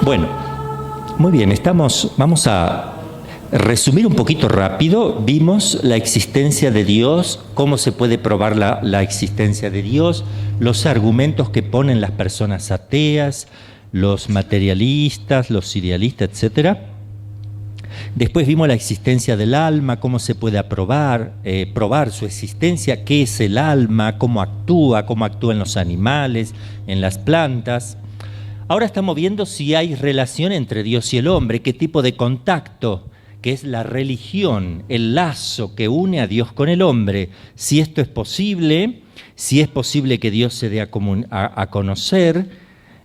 Bueno, muy bien, vamos a resumir un poquito rápido. Vimos la existencia de Dios, cómo se puede probar la existencia de Dios, los argumentos que ponen las personas ateas, los materialistas, los idealistas, etc. Después vimos la existencia del alma, cómo se puede probar su existencia, qué es el alma, cómo actúan los animales, en las plantas. Ahora estamos viendo si hay relación entre Dios y el hombre, qué tipo de contacto, que es la religión, el lazo que une a Dios con el hombre, si esto es posible, si es posible que Dios se dé a conocer,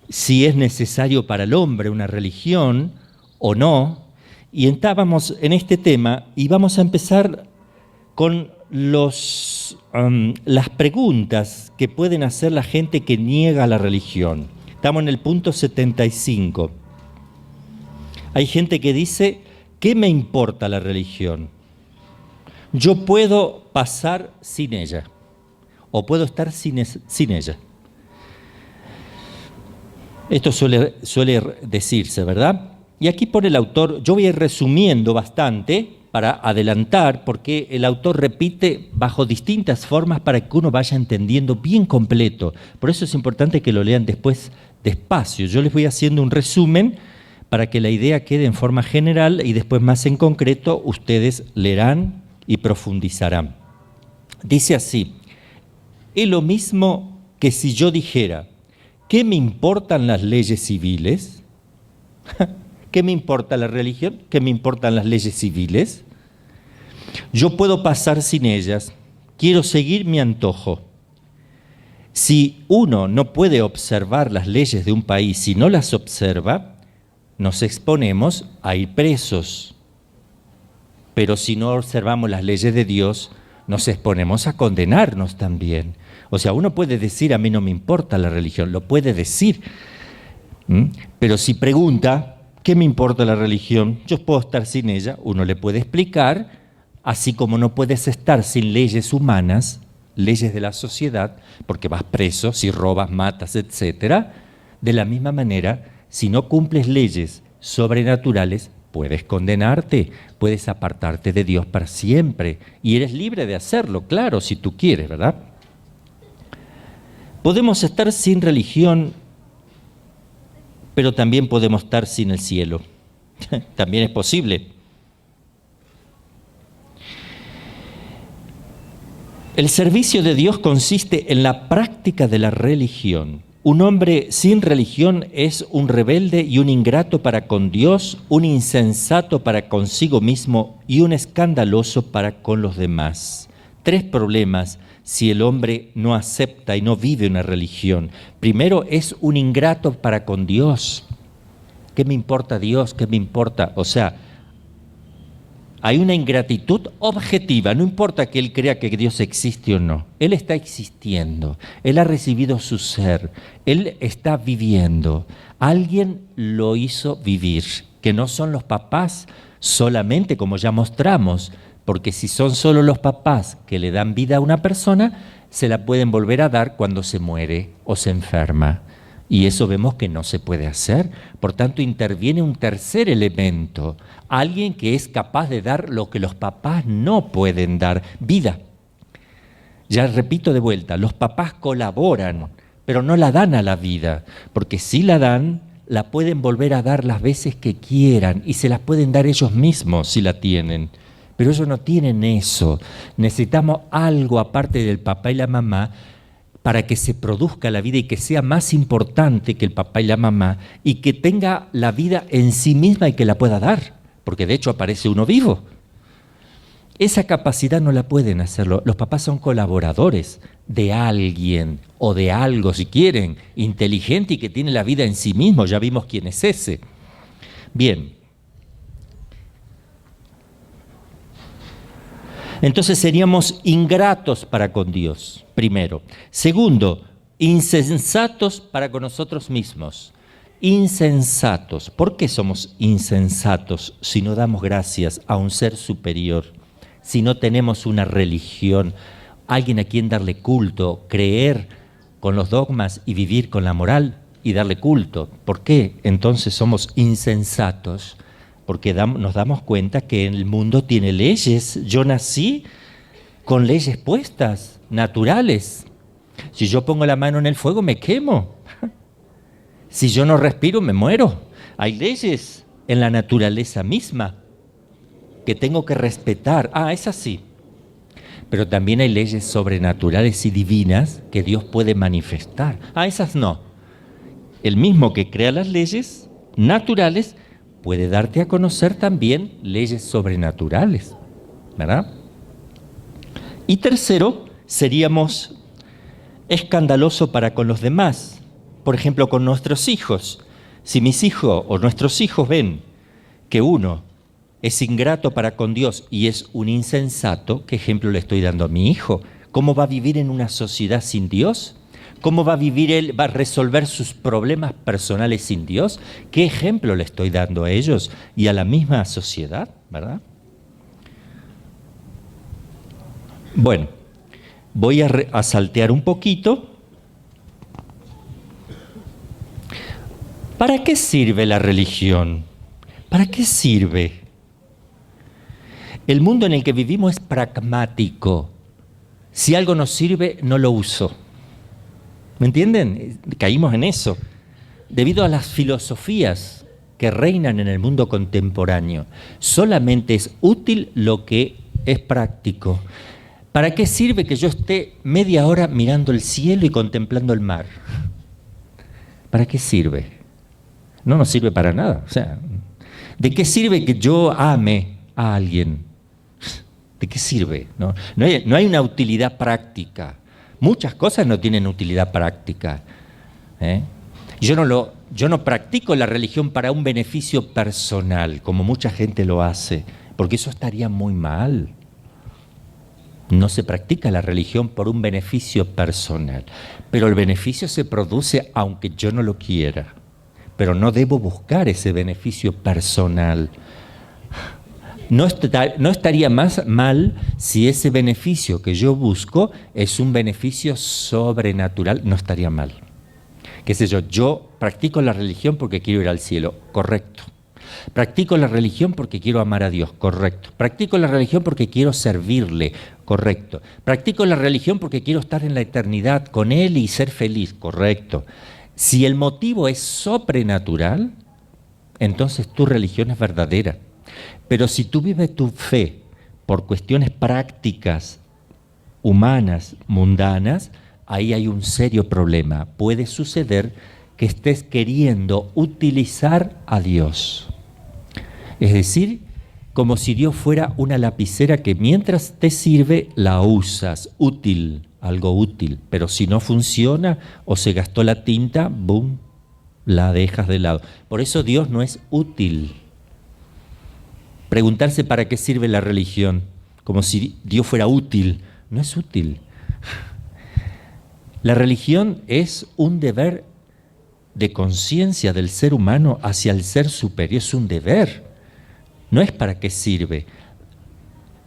si es necesario para el hombre una religión o no. Y estábamos en este tema y vamos a empezar con las preguntas que pueden hacer la gente que niega la religión. Estamos en el punto 75. Hay gente que dice, ¿qué me importa la religión? Yo puedo pasar sin ella, o puedo estar sin ella. Esto suele decirse, ¿verdad? Y aquí pone el autor, yo voy a ir resumiendo bastante para adelantar, porque el autor repite bajo distintas formas para que uno vaya entendiendo bien completo. Por eso es importante que lo lean después despacio. Yo les voy haciendo un resumen para que la idea quede en forma general y después más en concreto ustedes leerán y profundizarán. Dice así, es lo mismo que si yo dijera, ¿qué me importan las leyes civiles? ¿Qué me importa la religión? ¿Qué me importan las leyes civiles? Yo puedo pasar sin ellas, quiero seguir mi antojo. Si uno no puede observar las leyes de un país, si no las observa, nos exponemos a ir presos. Pero si no observamos las leyes de Dios, nos exponemos a condenarnos también. O sea, uno puede decir, a mí no me importa la religión, lo puede decir. Pero si pregunta, ¿qué me importa la religión? Yo puedo estar sin ella, uno le puede explicar, así como no puedes estar sin leyes humanas, leyes de la sociedad, porque vas preso, si robas, matas, etc. De la misma manera, si no cumples leyes sobrenaturales, puedes condenarte, puedes apartarte de Dios para siempre, y eres libre de hacerlo, claro, si tú quieres, ¿verdad? Podemos estar sin religión, pero también podemos estar sin el cielo. También es posible. El servicio de Dios consiste en la práctica de la religión. Un hombre sin religión es un rebelde y un ingrato para con Dios, un insensato para consigo mismo y un escandaloso para con los demás. 3 problemas si el hombre no acepta y no vive una religión. Primero, es un ingrato para con Dios. ¿Qué me importa Dios? ¿Qué me importa? O sea, hay una ingratitud objetiva, no importa que él crea que Dios existe o no. Él está existiendo, él ha recibido su ser, él está viviendo. Alguien lo hizo vivir, que no son los papás solamente, como ya mostramos, porque si son solo los papás que le dan vida a una persona, se la pueden volver a dar cuando se muere o se enferma. Y eso vemos que no se puede hacer. Por tanto, interviene un tercer elemento, alguien que es capaz de dar lo que los papás no pueden dar, vida. Ya repito de vuelta, los papás colaboran, pero no la dan a la vida, porque si la dan, la pueden volver a dar las veces que quieran y se las pueden dar ellos mismos si la tienen. Pero ellos no tienen eso. Necesitamos algo aparte del papá y la mamá para que se produzca la vida y que sea más importante que el papá y la mamá y que tenga la vida en sí misma y que la pueda dar, porque de hecho aparece uno vivo. Esa capacidad no la pueden hacerlo. Los papás son colaboradores de alguien o de algo, si quieren, inteligente y que tiene la vida en sí mismo. Ya vimos quién es ese. Bien. Entonces seríamos ingratos para con Dios, primero. Segundo, insensatos para con nosotros mismos. Insensatos. ¿Por qué somos insensatos si no damos gracias a un ser superior? Si no tenemos una religión, alguien a quien darle culto, creer con los dogmas y vivir con la moral. y darle culto. ¿Por qué entonces somos insensatos? Porque nos damos cuenta que el mundo tiene leyes. Yo nací con leyes puestas, naturales. Si yo pongo la mano en el fuego, me quemo. Si yo no respiro, me muero. Hay leyes en la naturaleza misma que tengo que respetar. Es así. Pero también hay leyes sobrenaturales y divinas que Dios puede manifestar. Esas no. El mismo que crea las leyes naturales puede darte a conocer también leyes sobrenaturales, ¿verdad? Y tercero, seríamos escandalosos para con los demás. Por ejemplo, con nuestros hijos. Si mis hijos o nuestros hijos ven que uno es ingrato para con Dios y es un insensato, ¿qué ejemplo le estoy dando a mi hijo? ¿Cómo va a vivir en una sociedad sin Dios? ¿Cómo va a vivir él? ¿Va a resolver sus problemas personales sin Dios? ¿Qué ejemplo le estoy dando a ellos y a la misma sociedad? ¿Verdad? Bueno, voy a saltear un poquito. ¿Para qué sirve la religión? ¿Para qué sirve? El mundo en el que vivimos es pragmático. Si algo nos sirve, no lo uso. ¿Me entienden? Caímos en eso. Debido a las filosofías que reinan en el mundo contemporáneo, solamente es útil lo que es práctico. ¿Para qué sirve que yo esté media hora mirando el cielo y contemplando el mar? ¿Para qué sirve? No nos sirve para nada. O sea, ¿de qué sirve que yo ame a alguien? ¿De qué sirve? No hay una utilidad práctica. Muchas cosas no tienen utilidad práctica. Yo no practico la religión para un beneficio personal, como mucha gente lo hace, porque eso estaría muy mal. No se practica la religión por un beneficio personal, pero el beneficio se produce aunque yo no lo quiera. Pero no debo buscar ese beneficio personal. No estaría más mal si ese beneficio que yo busco es un beneficio sobrenatural, no estaría mal. Qué sé yo practico la religión porque quiero ir al cielo, correcto. Practico la religión porque quiero amar a Dios, correcto. Practico la religión porque quiero servirle, correcto. Practico la religión porque quiero estar en la eternidad con Él y ser feliz, correcto. Si el motivo es sobrenatural, entonces tu religión es verdadera. Pero si tú vives tu fe por cuestiones prácticas, humanas, mundanas, ahí hay un serio problema. Puede suceder que estés queriendo utilizar a Dios. Es decir, como si Dios fuera una lapicera que mientras te sirve, la usas, útil, algo útil. Pero si no funciona o se gastó la tinta, ¡boom!, la dejas de lado. Por eso Dios no es útil. Preguntarse para qué sirve la religión, como si Dios fuera útil, no es útil. La religión es un deber de conciencia del ser humano hacia el ser superior, es un deber, no es para qué sirve.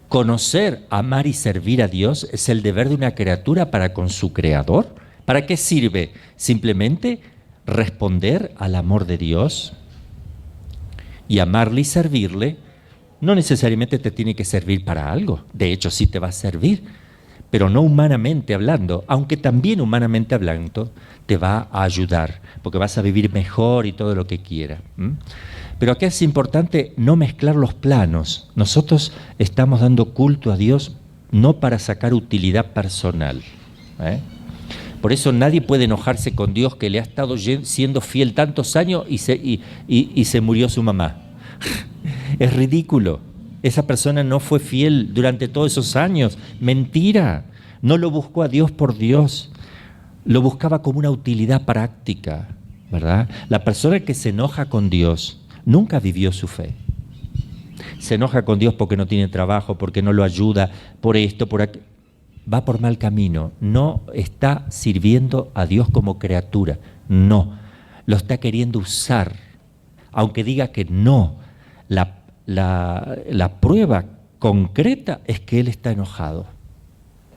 Conocer, amar y servir a Dios es el deber de una criatura para con su Creador. ¿Para qué sirve? Simplemente responder al amor de Dios y amarle y servirle. No necesariamente te tiene que servir para algo, de hecho sí te va a servir, pero no humanamente hablando, aunque también humanamente hablando te va a ayudar, porque vas a vivir mejor y todo lo que quiera. Pero acá es importante no mezclar los planos. Nosotros estamos dando culto a Dios no para sacar utilidad personal. Por eso nadie puede enojarse con Dios que le ha estado siendo fiel tantos años y se murió su mamá. Es ridículo. Esa persona no fue fiel durante todos esos años. Mentira. No lo buscó a Dios por Dios. Lo buscaba como una utilidad práctica, ¿verdad? La persona que se enoja con Dios nunca vivió su fe. Se enoja con Dios porque no tiene trabajo, porque no lo ayuda, por esto, por aquello. Va por mal camino. No está sirviendo a Dios como criatura. No. Lo está queriendo usar. Aunque diga que no. La prueba concreta es que él está enojado.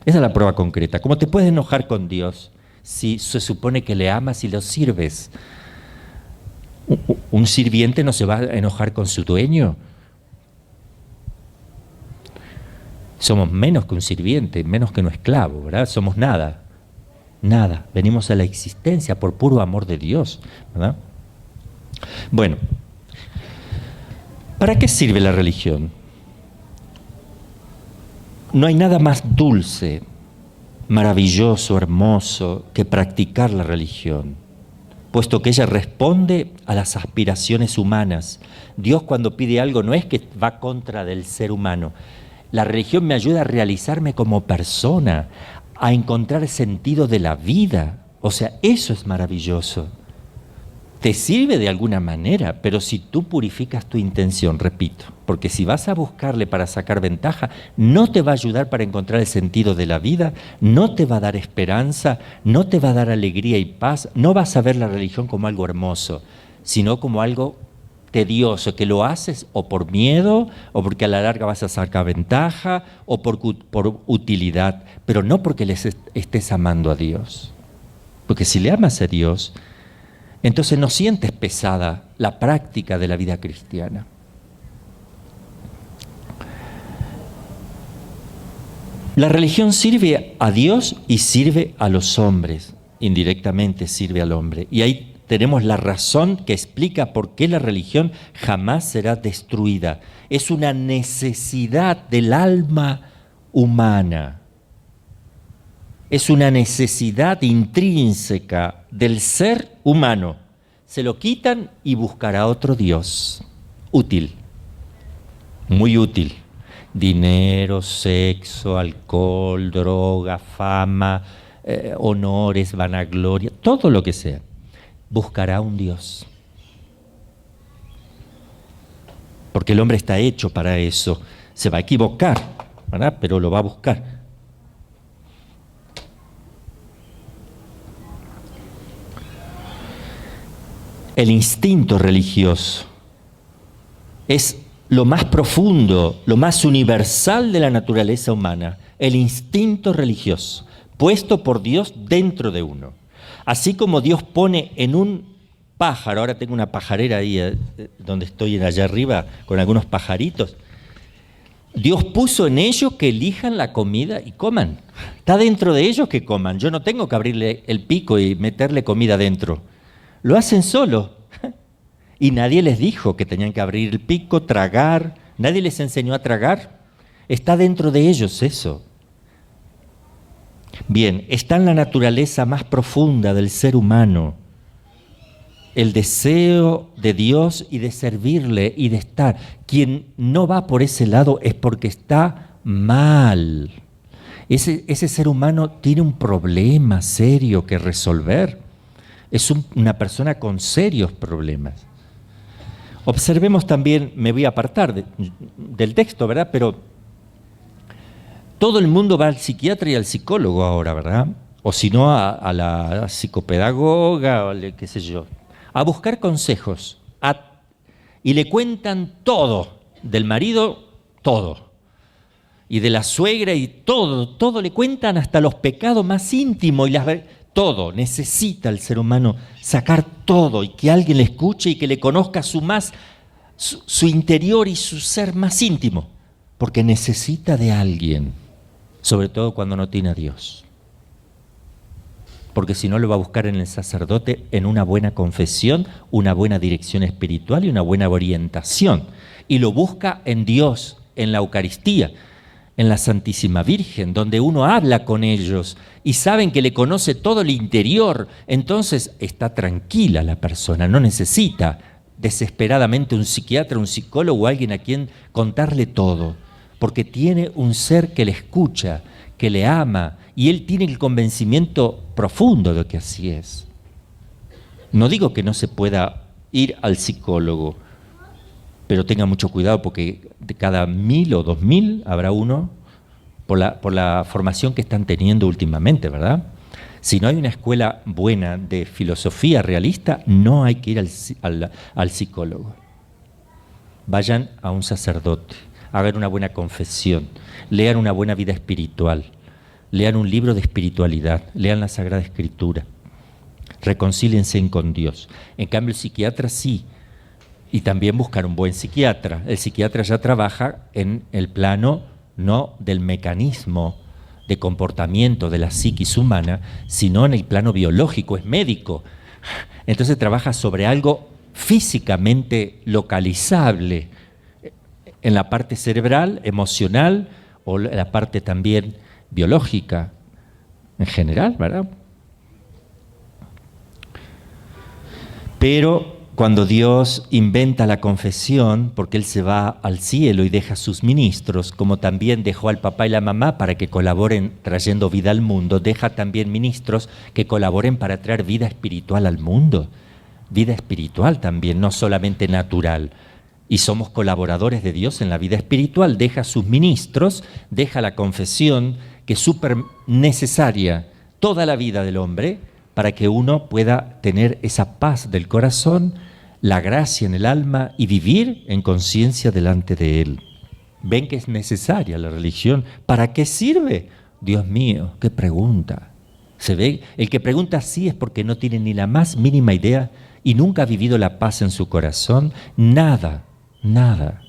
Esa es la prueba concreta. ¿Cómo te puedes enojar con Dios si se supone que le amas y lo sirves? Un sirviente no se va a enojar con su dueño. Somos menos que un sirviente, menos que un esclavo, ¿verdad? Somos nada, nada. Venimos a la existencia por puro amor de Dios, ¿verdad? Bueno, ¿para qué sirve la religión? No hay nada más dulce, maravilloso, hermoso que practicar la religión, puesto que ella responde a las aspiraciones humanas. Dios, cuando pide algo, no es que va contra del ser humano. La religión me ayuda a realizarme como persona, a encontrar sentido de la vida. O sea, eso es maravilloso. Te sirve de alguna manera, pero si tú purificas tu intención, repito, porque si vas a buscarle para sacar ventaja, no te va a ayudar para encontrar el sentido de la vida, no te va a dar esperanza, no te va a dar alegría y paz, no vas a ver la religión como algo hermoso, sino como algo tedioso, que lo haces o por miedo, o porque a la larga vas a sacar ventaja, o por utilidad, pero no porque les estés amando a Dios. Porque si le amas a Dios, entonces no sientes pesada la práctica de la vida cristiana. La religión sirve a Dios y sirve a los hombres, indirectamente sirve al hombre. Y ahí tenemos la razón que explica por qué la religión jamás será destruida. Es una necesidad del alma humana. Es una necesidad intrínseca del ser humano. Se lo quitan y buscará otro Dios. Útil, muy útil. Dinero, sexo, alcohol, droga, fama, honores, vanagloria, todo lo que sea. Buscará un Dios. Porque el hombre está hecho para eso. Se va a equivocar, ¿verdad? Pero lo va a buscar. El instinto religioso es lo más profundo, lo más universal de la naturaleza humana, el instinto religioso, puesto por Dios dentro de uno. Así como Dios pone en un pájaro, ahora tengo una pajarera ahí donde estoy allá arriba con algunos pajaritos, Dios puso en ellos que elijan la comida y coman. Está dentro de ellos que coman. Yo no tengo que abrirle el pico y meterle comida dentro. Lo hacen solo. Y nadie les dijo que tenían que abrir el pico, tragar. Nadie les enseñó a tragar. Está dentro de ellos eso. Bien, está en la naturaleza más profunda del ser humano el deseo de Dios y de servirle y de estar. Quien no va por ese lado es porque está mal. Ese ser humano tiene un problema serio que resolver. Es una persona con serios problemas. Observemos también, me voy a apartar del texto, ¿verdad? Pero todo el mundo va al psiquiatra y al psicólogo ahora, ¿verdad? O si no, a la psicopedagoga, o qué sé yo, a buscar consejos. Y le cuentan todo, del marido, todo. Y de la suegra y todo le cuentan, hasta los pecados más íntimos y todo. Necesita el ser humano sacar todo y que alguien le escuche y que le conozca su interior y su ser más íntimo, porque necesita de alguien, sobre todo cuando no tiene a Dios. Porque si no lo va a buscar en el sacerdote, en una buena confesión, una buena dirección espiritual y una buena orientación. Y lo busca en Dios, en la Eucaristía, en la Santísima Virgen, donde uno habla con ellos y saben que le conoce todo el interior. Entonces está tranquila la persona, no necesita desesperadamente un psiquiatra, un psicólogo o alguien a quien contarle todo, porque tiene un ser que le escucha, que le ama, y él tiene el convencimiento profundo de que así es. No digo que no se pueda ir al psicólogo, pero tenga mucho cuidado porque de cada 1000 o 2000 habrá uno por la formación que están teniendo últimamente, ¿verdad? Si no hay una escuela buena de filosofía realista, no hay que ir al psicólogo. Vayan a un sacerdote, hagan una buena confesión, lean una buena vida espiritual, lean un libro de espiritualidad, lean la Sagrada Escritura, reconcíliense con Dios. En cambio, el psiquiatra sí, y también buscar un buen psiquiatra. El psiquiatra ya trabaja en el plano no del mecanismo de comportamiento de la psiquis humana, sino en el plano biológico, es médico. Entonces trabaja sobre algo físicamente localizable, en la parte cerebral, emocional, o la parte también biológica, en general, ¿verdad? Pero cuando Dios inventa la confesión, porque Él se va al cielo y deja a sus ministros, como también dejó al papá y la mamá para que colaboren trayendo vida al mundo, deja también ministros que colaboren para traer vida espiritual al mundo. Vida espiritual también, no solamente natural. Y somos colaboradores de Dios en la vida espiritual. Deja a sus ministros, deja la confesión, que es súper necesaria toda la vida del hombre, para que uno pueda tener esa paz del corazón, la gracia en el alma y vivir en conciencia delante de Él. ¿Ven que es necesaria la religión? ¿Para qué sirve? Dios mío, qué pregunta. ¿Se ve? El que pregunta así es porque no tiene ni la más mínima idea y nunca ha vivido la paz en su corazón. Nada, nada.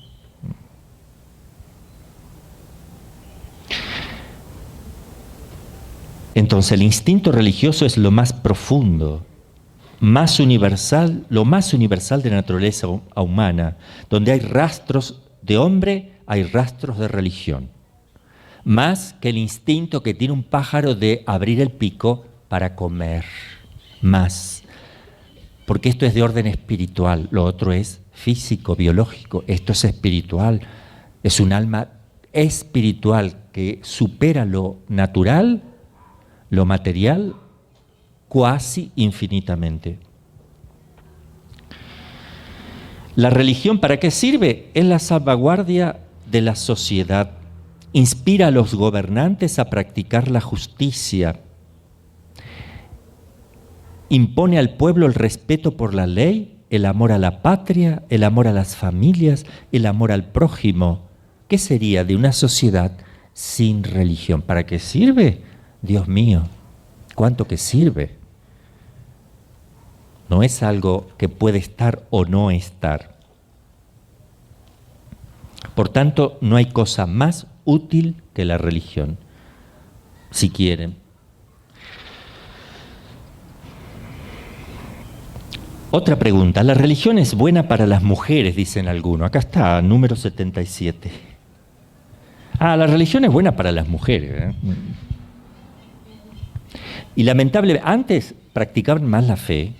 Entonces el instinto religioso es lo más profundo, más universal, lo más universal de la naturaleza humana. Donde hay rastros de hombre, hay rastros de religión. Más que el instinto que tiene un pájaro de abrir el pico para comer. Más. Porque esto es de orden espiritual, lo otro es físico, biológico. Esto es espiritual, es un alma espiritual que supera lo natural, lo material, cuasi infinitamente. ¿La religión para qué sirve? Es la salvaguardia de la sociedad. Inspira a los gobernantes a practicar la justicia. Impone al pueblo el respeto por la ley, el amor a la patria, el amor a las familias, el amor al prójimo. ¿Qué sería de una sociedad sin religión? ¿Para qué sirve? Dios mío, ¿cuánto que sirve? No es algo que puede estar o no estar. Por tanto, no hay cosa más útil que la religión, si quieren. Otra pregunta, ¿la religión es buena para las mujeres?, dicen algunos. Acá está, número 77. La religión es buena para las mujeres, ¿eh? Y lamentablemente, antes practicaban más la fe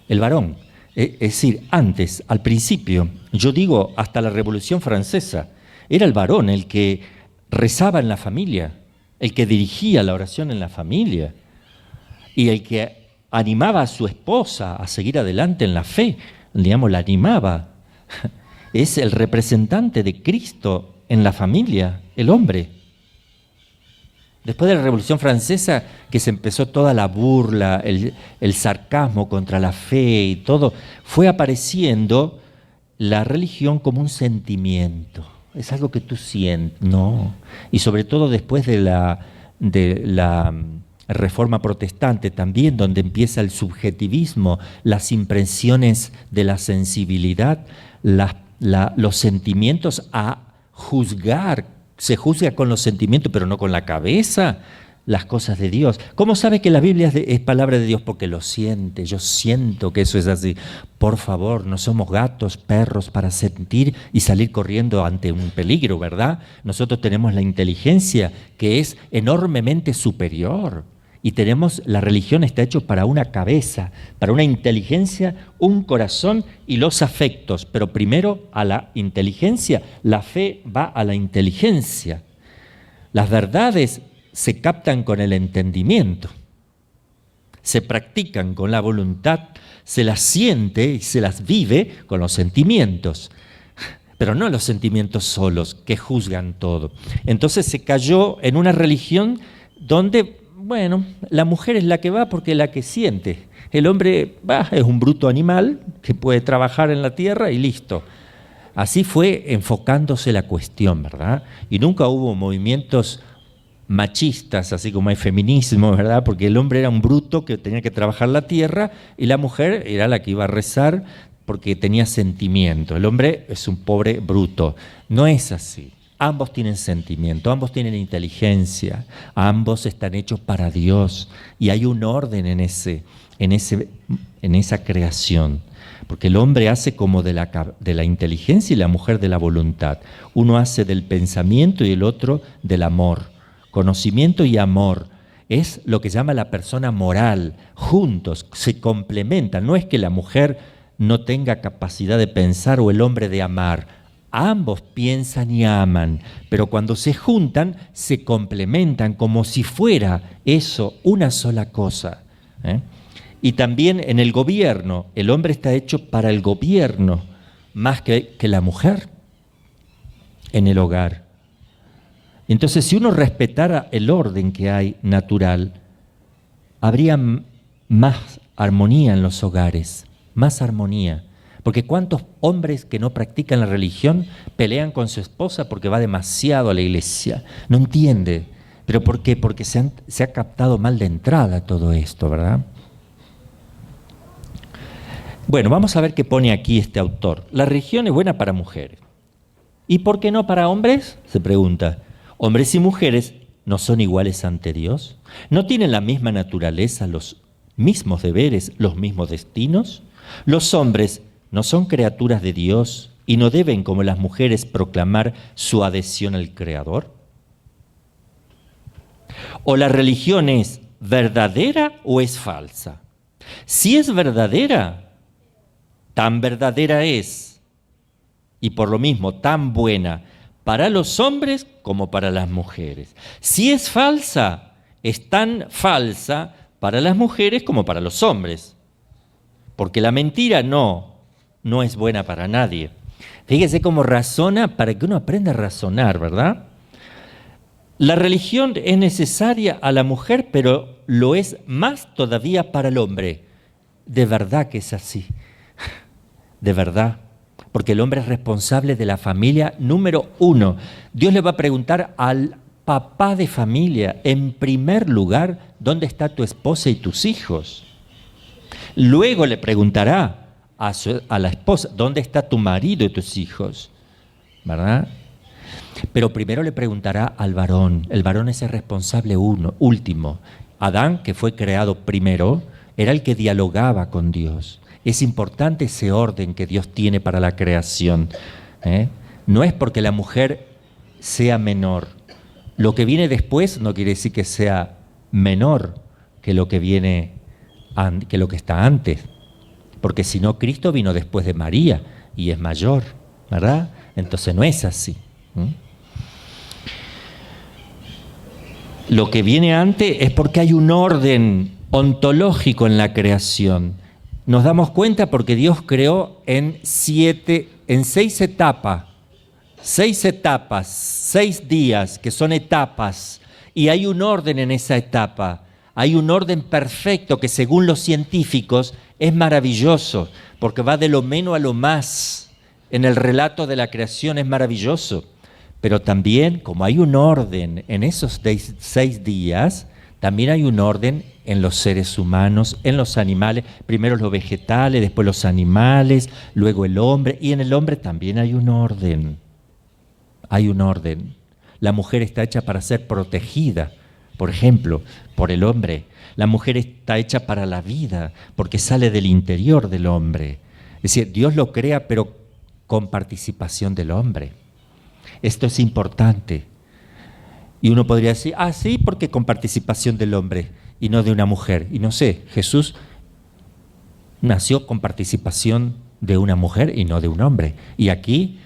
el varón. Es decir, antes, al principio, yo digo hasta la Revolución Francesa, era el varón el que rezaba en la familia, el que dirigía la oración en la familia y el que animaba a su esposa a seguir adelante en la fe, digamos, la animaba. Es el representante de Cristo en la familia, el hombre. Después de la Revolución Francesa, que se empezó toda la burla, el sarcasmo contra la fe y todo, fue apareciendo la religión como un sentimiento. Es algo que tú sientes, no. Y sobre todo después de la Reforma Protestante también, donde empieza el subjetivismo, las impresiones de la sensibilidad, los sentimientos a juzgar. Se juzga con los sentimientos, pero no con la cabeza, las cosas de Dios. ¿Cómo sabe que la Biblia es palabra de Dios? Porque lo siente, yo siento que eso es así. Por favor, no somos gatos, perros para sentir y salir corriendo ante un peligro, ¿verdad? Nosotros tenemos la inteligencia que es enormemente superior. Y la religión está hecho para una cabeza, para una inteligencia, un corazón y los afectos. Pero primero a la inteligencia, la fe va a la inteligencia. Las verdades se captan con el entendimiento, se practican con la voluntad, se las siente y se las vive con los sentimientos. Pero no los sentimientos solos que juzgan todo. Entonces se cayó en una religión donde, bueno, la mujer es la que va porque es la que siente. El hombre es un bruto animal que puede trabajar en la tierra y listo. Así fue enfocándose la cuestión, ¿verdad? Y nunca hubo movimientos machistas, así como hay feminismo, ¿verdad? Porque el hombre era un bruto que tenía que trabajar la tierra y la mujer era la que iba a rezar porque tenía sentimiento. El hombre es un pobre bruto. No es así. Ambos tienen sentimiento, ambos tienen inteligencia, ambos están hechos para Dios y hay un orden en esa creación. Porque el hombre hace como de la inteligencia y la mujer de la voluntad. Uno hace del pensamiento y el otro del amor. Conocimiento y amor es lo que llama la persona moral. Juntos se complementan. No es que la mujer no tenga capacidad de pensar o el hombre de amar. Ambos piensan y aman, pero cuando se juntan se complementan como si fuera eso una sola cosa. Y también en el gobierno, el hombre está hecho para el gobierno más que la mujer en el hogar. Entonces, si uno respetara el orden que hay natural, habría más armonía en los hogares, más armonía. Porque ¿cuántos hombres que no practican la religión pelean con su esposa porque va demasiado a la iglesia? No entiende. ¿Pero por qué? Porque se ha captado mal de entrada todo esto, ¿verdad? Bueno, vamos a ver qué pone aquí este autor. La religión es buena para mujeres. ¿Y por qué no para hombres? Se pregunta. ¿Hombres y mujeres no son iguales ante Dios? ¿No tienen la misma naturaleza, los mismos deberes, los mismos destinos? ¿Los hombres no son criaturas de Dios y no deben, como las mujeres, proclamar su adhesión al Creador? ¿O la religión es verdadera o es falsa? Si es verdadera, tan verdadera es, y por lo mismo tan buena para los hombres como para las mujeres. Si es falsa, es tan falsa para las mujeres como para los hombres. Porque la mentira no es buena para nadie. Fíjese cómo razona para que uno aprenda a razonar, ¿verdad? La religión es necesaria a la mujer, pero lo es más todavía para el hombre. De verdad que es así. De verdad. Porque el hombre es responsable de la familia número uno. Dios le va a preguntar al papá de familia, en primer lugar, ¿dónde está tu esposa y tus hijos? Luego le preguntará a la esposa, ¿dónde está tu marido y tus hijos? ¿Verdad? Pero primero le preguntará al varón. El varón es el responsable último. Adán, que fue creado primero, era el que dialogaba con Dios. Es importante ese orden que Dios tiene para la creación. No es porque la mujer sea menor. Lo que viene después no quiere decir que sea menor que lo que está antes. Porque si no, Cristo vino después de María y es mayor, ¿verdad? Entonces no es así. Lo que viene antes es porque hay un orden ontológico en la creación. Nos damos cuenta porque Dios creó en 6 etapas. 6 días, que son etapas, y hay un orden en esa etapa. Hay un orden perfecto que según los científicos es maravilloso, porque va de lo menos a lo más. En el relato de la creación es maravilloso. Pero también, como hay un orden en esos 6 días, también hay un orden en los seres humanos, en los animales, primero los vegetales, después los animales, luego el hombre, y en el hombre también hay un orden. Hay un orden. La mujer está hecha para ser protegida, por ejemplo, por el hombre. La mujer está hecha para la vida, porque sale del interior del hombre. Es decir, Dios lo crea, pero con participación del hombre. Esto es importante. Y uno podría decir, sí, porque con participación del hombre y no de una mujer. Y no sé, Jesús nació con participación de una mujer y no de un hombre. Y aquí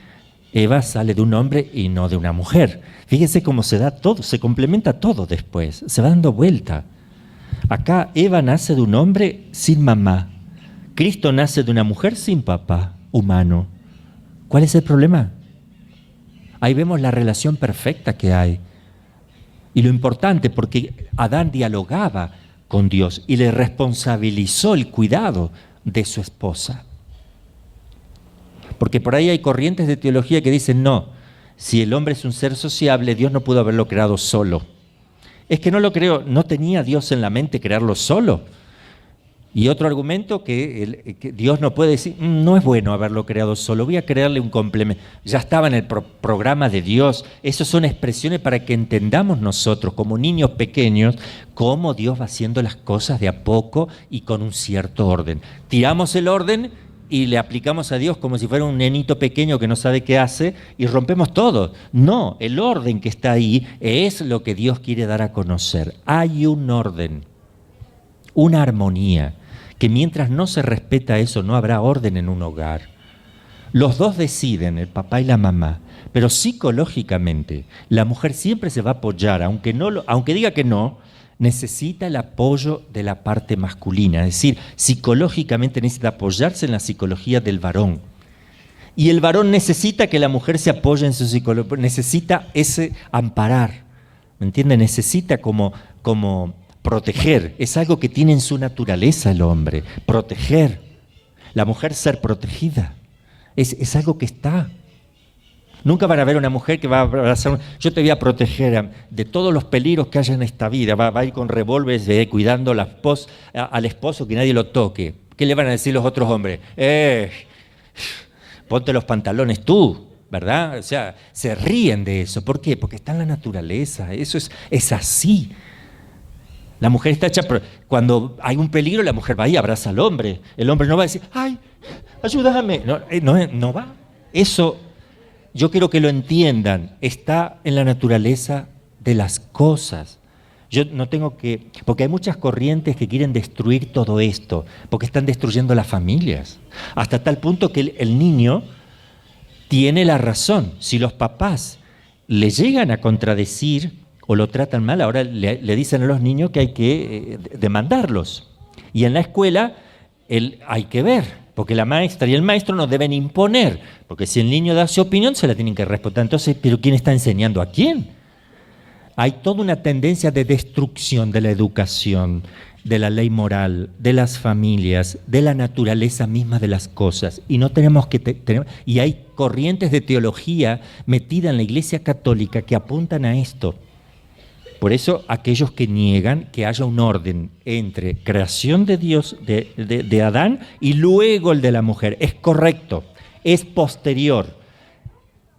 Eva sale de un hombre y no de una mujer. Fíjese cómo se da todo, se complementa todo después, se va dando vuelta. Acá Eva nace de un hombre sin mamá. Cristo nace de una mujer sin papá, humano. ¿Cuál es el problema? Ahí vemos la relación perfecta que hay. Y lo importante, porque Adán dialogaba con Dios y le responsabilizó el cuidado de su esposa. Porque por ahí hay corrientes de teología que dicen, no, si el hombre es un ser sociable, Dios no pudo haberlo creado solo. Es que no lo creo, ¿no tenía Dios en la mente crearlo solo? Y otro argumento que Dios no puede decir, no es bueno haberlo creado solo, voy a crearle un complemento. Ya estaba en el programa de Dios. Esas son expresiones para que entendamos nosotros, como niños pequeños, cómo Dios va haciendo las cosas de a poco y con un cierto orden. Tiramos el orden y le aplicamos a Dios como si fuera un nenito pequeño que no sabe qué hace y rompemos todo. No, el orden que está ahí es lo que Dios quiere dar a conocer. Hay un orden, una armonía, que mientras no se respeta eso, no habrá orden en un hogar. Los dos deciden, el papá y la mamá, pero psicológicamente la mujer siempre se va a apoyar, aunque diga que no, necesita el apoyo de la parte masculina, es decir, psicológicamente necesita apoyarse en la psicología del varón. Y el varón necesita que la mujer se apoye en su psicología, necesita ese amparar, ¿me entiende? Necesita como proteger, es algo que tiene en su naturaleza el hombre, proteger. La mujer ser protegida, es algo que está. Nunca van a ver una mujer que va a abrazar, yo te voy a proteger de todos los peligros que haya en esta vida, va a ir con revólveres cuidando al esposo que nadie lo toque. ¿Qué le van a decir los otros hombres? Ponte los pantalones tú, ¿verdad? O sea, se ríen de eso. ¿Por qué? Porque está en la naturaleza, eso es así. La mujer está hecha, cuando hay un peligro, la mujer va y abraza al hombre. El hombre no va a decir, ¡ay, ayúdame! No va. Eso, yo quiero que lo entiendan, está en la naturaleza de las cosas. Yo no tengo que, porque hay muchas corrientes que quieren destruir todo esto, porque están destruyendo las familias. Hasta tal punto que el niño tiene la razón. Si los papás le llegan a contradecir o lo tratan mal, ahora le dicen a los niños que hay que demandarlos. Y en la escuela hay que ver, porque la maestra y el maestro nos deben imponer, porque si el niño da su opinión se la tienen que respetar. Entonces, ¿pero quién está enseñando a quién? Hay toda una tendencia de destrucción de la educación, de la ley moral, de las familias, de la naturaleza misma de las cosas. Y no tenemos que y hay corrientes de teología metida en la Iglesia Católica que apuntan a esto. Por eso aquellos que niegan que haya un orden entre creación de Dios, de Adán, y luego el de la mujer, es correcto, es posterior.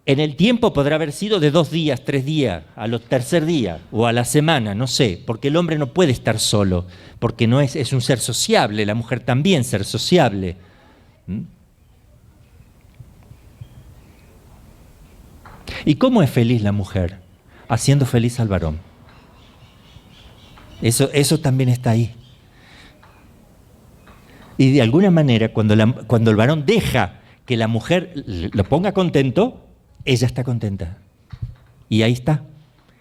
En el tiempo podrá haber sido de 2 días, 3 días, a los tercer día o a la semana, no sé, porque el hombre no puede estar solo, porque no es un ser sociable, la mujer también ser sociable. ¿Y cómo es feliz la mujer? Haciendo feliz al varón. Eso también está ahí. Y de alguna manera, cuando el varón deja que la mujer lo ponga contento, ella está contenta. Y ahí está.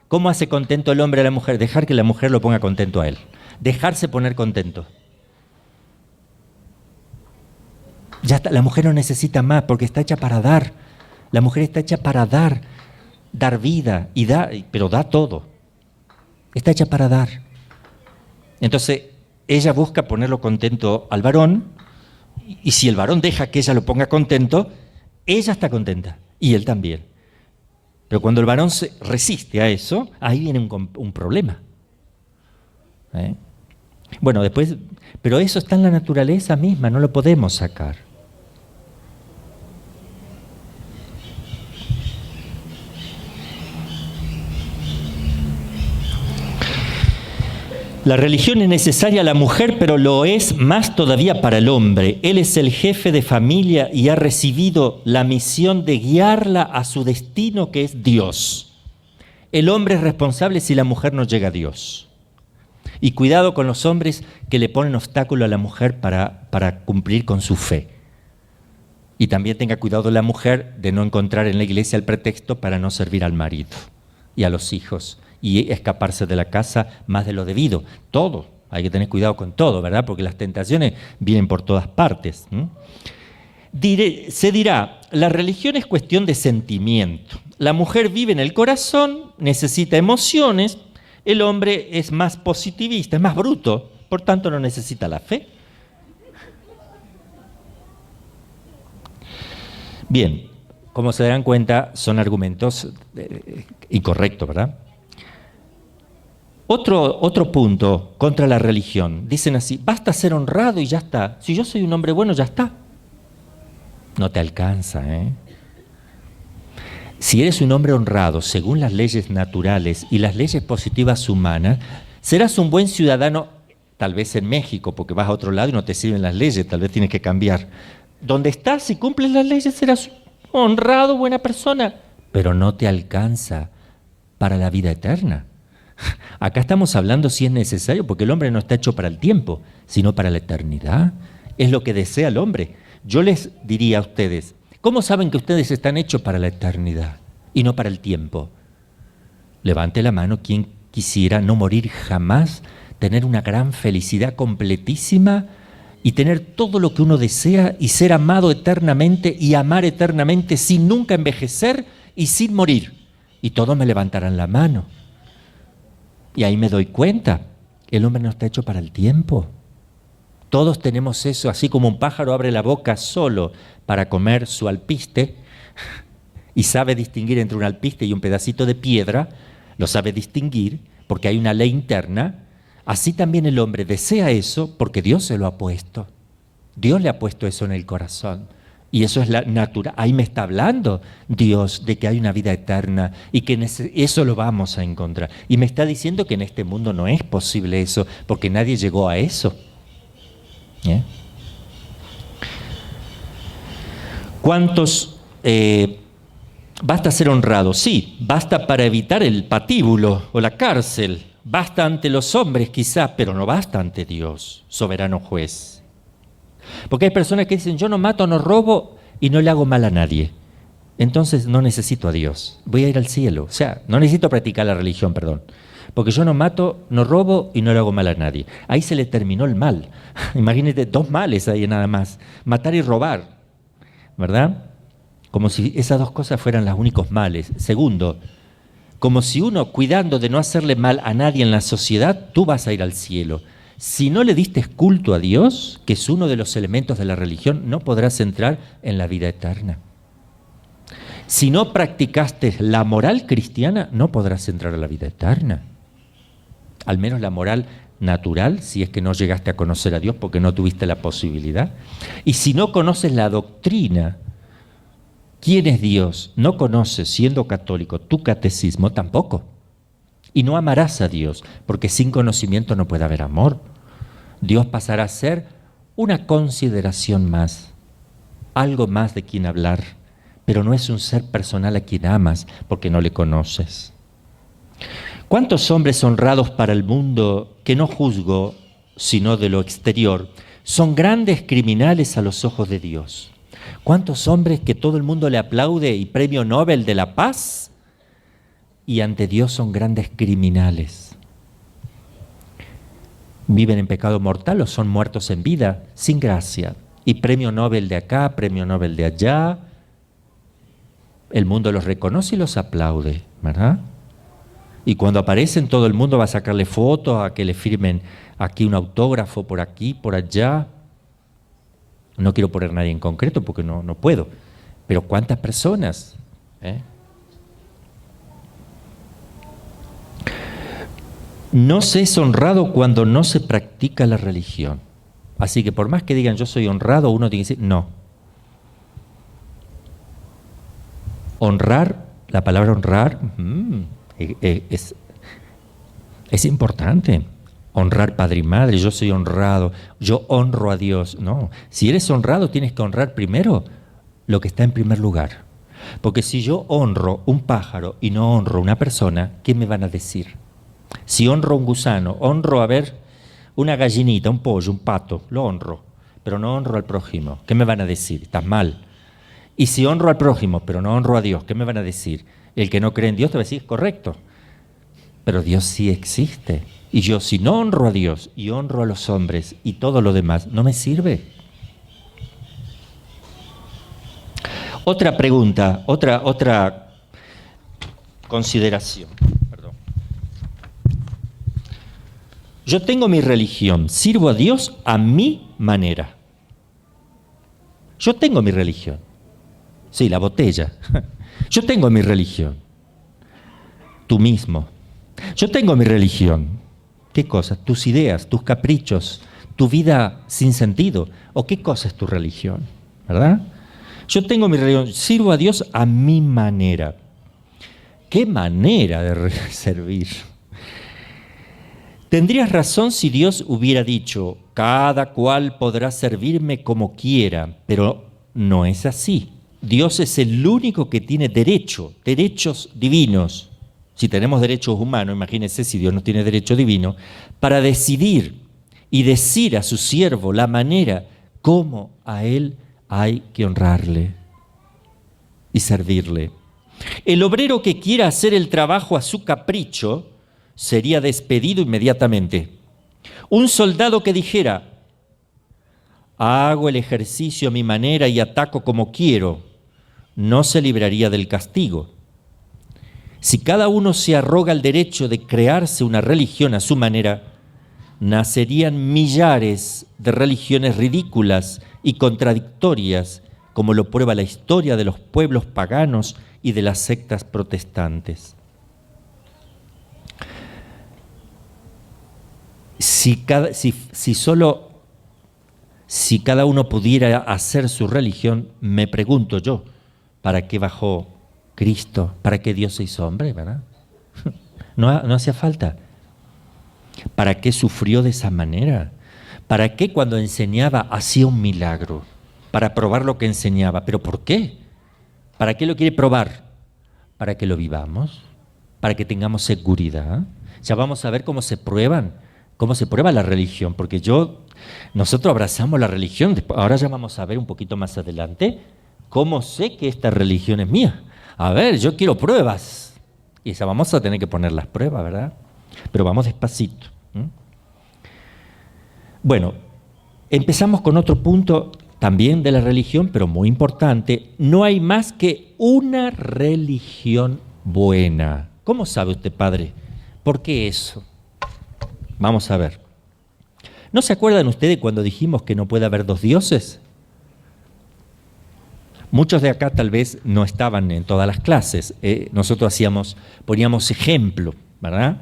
¿Cómo hace contento el hombre a la mujer? Dejar que la mujer lo ponga contento a él. Dejarse poner contento. Ya está, la mujer no necesita más porque está hecha para dar. La mujer está hecha para dar vida, pero da todo. Está hecha para dar. Entonces, ella busca ponerlo contento al varón, y si el varón deja que ella lo ponga contento, ella está contenta, y él también. Pero cuando el varón se resiste a eso, ahí viene un problema. Bueno, después, pero eso está en la naturaleza misma, no lo podemos sacar. La religión es necesaria a la mujer, pero lo es más todavía para el hombre. Él es el jefe de familia y ha recibido la misión de guiarla a su destino, que es Dios. El hombre es responsable si la mujer no llega a Dios. Y cuidado con los hombres que le ponen obstáculo a la mujer para cumplir con su fe. Y también tenga cuidado la mujer de no encontrar en la iglesia el pretexto para no servir al marido y a los hijos y escaparse de la casa más de lo debido. Todo, hay que tener cuidado con todo, ¿verdad? Porque las tentaciones vienen por todas partes. Se dirá, la religión es cuestión de sentimiento. La mujer vive en el corazón, necesita emociones, el hombre es más positivista, es más bruto, por tanto no necesita la fe. Bien, como se darán cuenta, son argumentos incorrectos, ¿verdad? Otro punto contra la religión. Dicen así, basta ser honrado y ya está. Si yo soy un hombre bueno, ya está. No te alcanza, ¿eh? Si eres un hombre honrado según las leyes naturales y las leyes positivas humanas, serás un buen ciudadano, tal vez en México, porque vas a otro lado y no te sirven las leyes, tal vez tienes que cambiar. Donde estás, si cumples las leyes, serás honrado, buena persona, pero no te alcanza para la vida eterna. Acá estamos hablando si es necesario, porque el hombre no está hecho para el tiempo, sino para la eternidad. Es lo que desea el hombre. Yo les diría a ustedes, ¿cómo saben que ustedes están hechos para la eternidad y no para el tiempo? Levante la mano quien quisiera no morir jamás, tener una gran felicidad completísima y tener todo lo que uno desea y ser amado eternamente y amar eternamente sin nunca envejecer y sin morir. Y todos me levantarán la mano. Y ahí me doy cuenta, el hombre no está hecho para el tiempo. Todos tenemos eso, así como un pájaro abre la boca solo para comer su alpiste y sabe distinguir entre un alpiste y un pedacito de piedra, lo sabe distinguir porque hay una ley interna, así también el hombre desea eso porque Dios se lo ha puesto. Dios le ha puesto eso en el corazón. Y eso es la natural. Ahí me está hablando Dios de que hay una vida eterna y que eso lo vamos a encontrar. Y me está diciendo que en este mundo no es posible eso, porque nadie llegó a eso. ¿Cuántos? Basta ser honrado. Sí, basta para evitar el patíbulo o la cárcel. Basta ante los hombres quizás, pero no basta ante Dios, soberano juez. Porque hay personas que dicen, yo no mato, no robo y no le hago mal a nadie. Entonces no necesito a Dios, voy a ir al cielo. O sea, no necesito practicar la religión, perdón. Porque yo no mato, no robo y no le hago mal a nadie. Ahí se le terminó el mal. Imagínate, 2 males ahí nada más. Matar y robar, ¿verdad? Como si esas 2 cosas fueran los únicos males. Segundo, como si uno, cuidando de no hacerle mal a nadie en la sociedad, tú vas a ir al cielo. Si no le diste culto a Dios, que es uno de los elementos de la religión, no podrás entrar en la vida eterna. Si no practicaste la moral cristiana, no podrás entrar a la vida eterna. Al menos la moral natural, si es que no llegaste a conocer a Dios porque no tuviste la posibilidad. Y si no conoces la doctrina, ¿quién es Dios? No conoces, siendo católico, tu catecismo tampoco. Y no amarás a Dios, porque sin conocimiento no puede haber amor. Dios pasará a ser una consideración más, algo más de quien hablar, pero no es un ser personal a quien amas, porque no le conoces. ¿Cuántos hombres honrados para el mundo, que no juzgo, sino de lo exterior, son grandes criminales a los ojos de Dios? ¿Cuántos hombres que todo el mundo le aplaude y premio Nobel de la Paz, y ante Dios son grandes criminales? ¿Viven en pecado mortal o son muertos en vida, sin gracia? Y premio Nobel de acá, premio Nobel de allá. El mundo los reconoce y los aplaude, ¿verdad? Y cuando aparecen, todo el mundo va a sacarle fotos, a que le firmen aquí un autógrafo, por aquí, por allá. No quiero poner a nadie en concreto porque no puedo. Pero ¿cuántas personas? No se es honrado cuando no se practica la religión. Así que por más que digan yo soy honrado, uno tiene que decir no. Honrar, la palabra honrar es importante. Honrar padre y madre, yo soy honrado, yo honro a Dios. No, si eres honrado tienes que honrar primero lo que está en primer lugar. Porque si yo honro un pájaro y no honro una persona, ¿qué me van a decir? Si honro un gusano, honro a ver una gallinita, un pollo, un pato, lo honro, pero no honro al prójimo. ¿Qué me van a decir? Estás mal. Y si honro al prójimo, pero no honro a Dios, ¿qué me van a decir? El que no cree en Dios te va a decir, correcto, pero Dios sí existe. Y yo si no honro a Dios y honro a los hombres y todo lo demás, no me sirve. Otra pregunta, otra consideración. Yo tengo mi religión, sirvo a Dios a mi manera. Yo tengo mi religión. Sí, la botella. Yo tengo mi religión. Tú mismo. Yo tengo mi religión. ¿Qué cosas? Tus ideas, tus caprichos, tu vida sin sentido. ¿O qué cosa es tu religión? ¿Verdad? Yo tengo mi religión, sirvo a Dios a mi manera. ¿Qué manera de servir? Tendrías razón si Dios hubiera dicho, cada cual podrá servirme como quiera, pero no es así. Dios es el único que tiene derechos divinos. Si tenemos derechos humanos, imagínense si Dios no tiene derecho divino, para decidir y decir a su siervo la manera como a Él hay que honrarle y servirle. El obrero que quiera hacer el trabajo a su capricho sería despedido inmediatamente. Un soldado que dijera, hago el ejercicio a mi manera y ataco como quiero, no se libraría del castigo. Si cada uno se arroga el derecho de crearse una religión a su manera, nacerían millares de religiones ridículas y contradictorias, como lo prueba la historia de los pueblos paganos y de las sectas protestantes. Si cada uno pudiera hacer su religión, me pregunto yo, ¿para qué bajó Cristo? ¿Para qué Dios se hizo hombre, verdad? No hacía falta. ¿Para qué sufrió de esa manera? ¿Para qué cuando enseñaba hacía un milagro? Para probar lo que enseñaba. ¿Pero por qué? ¿Para qué lo quiere probar? Para que lo vivamos, para que tengamos seguridad. Ya vamos a ver cómo se prueba la religión, porque nosotros abrazamos la religión, ahora ya vamos a ver un poquito más adelante cómo sé que esta religión es mía. A ver, yo quiero pruebas, y ya vamos a tener que poner las pruebas, ¿verdad? Pero vamos despacito. Bueno, empezamos con otro punto también de la religión, pero muy importante. No hay más que una religión buena. ¿Cómo sabe usted, padre? ¿Por qué eso? Vamos a ver. ¿No se acuerdan ustedes cuando dijimos que no puede haber dos dioses? Muchos de acá tal vez no estaban en todas las clases. Nosotros poníamos ejemplo, ¿verdad?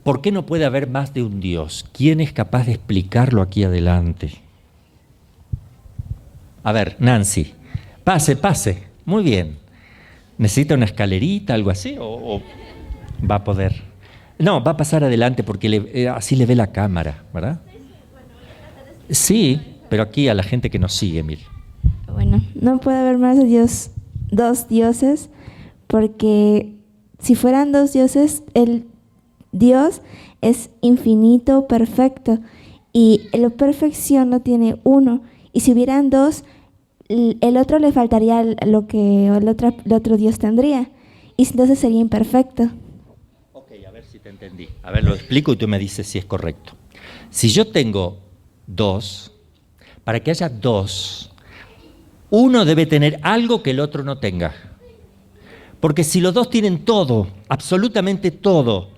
¿Por qué no puede haber más de un Dios? ¿Quién es capaz de explicarlo aquí adelante? A ver, Nancy, pase. Muy bien. ¿Necesita una escalerita, algo así? ¿O va a poder? No, va a pasar adelante porque así le ve la cámara, ¿verdad? Sí, pero aquí a la gente que nos sigue, mire. Bueno, no puede haber más de dos dioses, porque si fueran dos dioses, el Dios es infinito, perfecto, y la perfección no tiene uno. Y si hubieran dos, el otro le faltaría lo que el otro Dios tendría, y entonces sería imperfecto. Ok, a ver si te entendí. A ver, lo explico y tú me dices si es correcto. Si yo tengo dos, para que haya dos, uno debe tener algo que el otro no tenga. Porque si los dos tienen todo, absolutamente todo,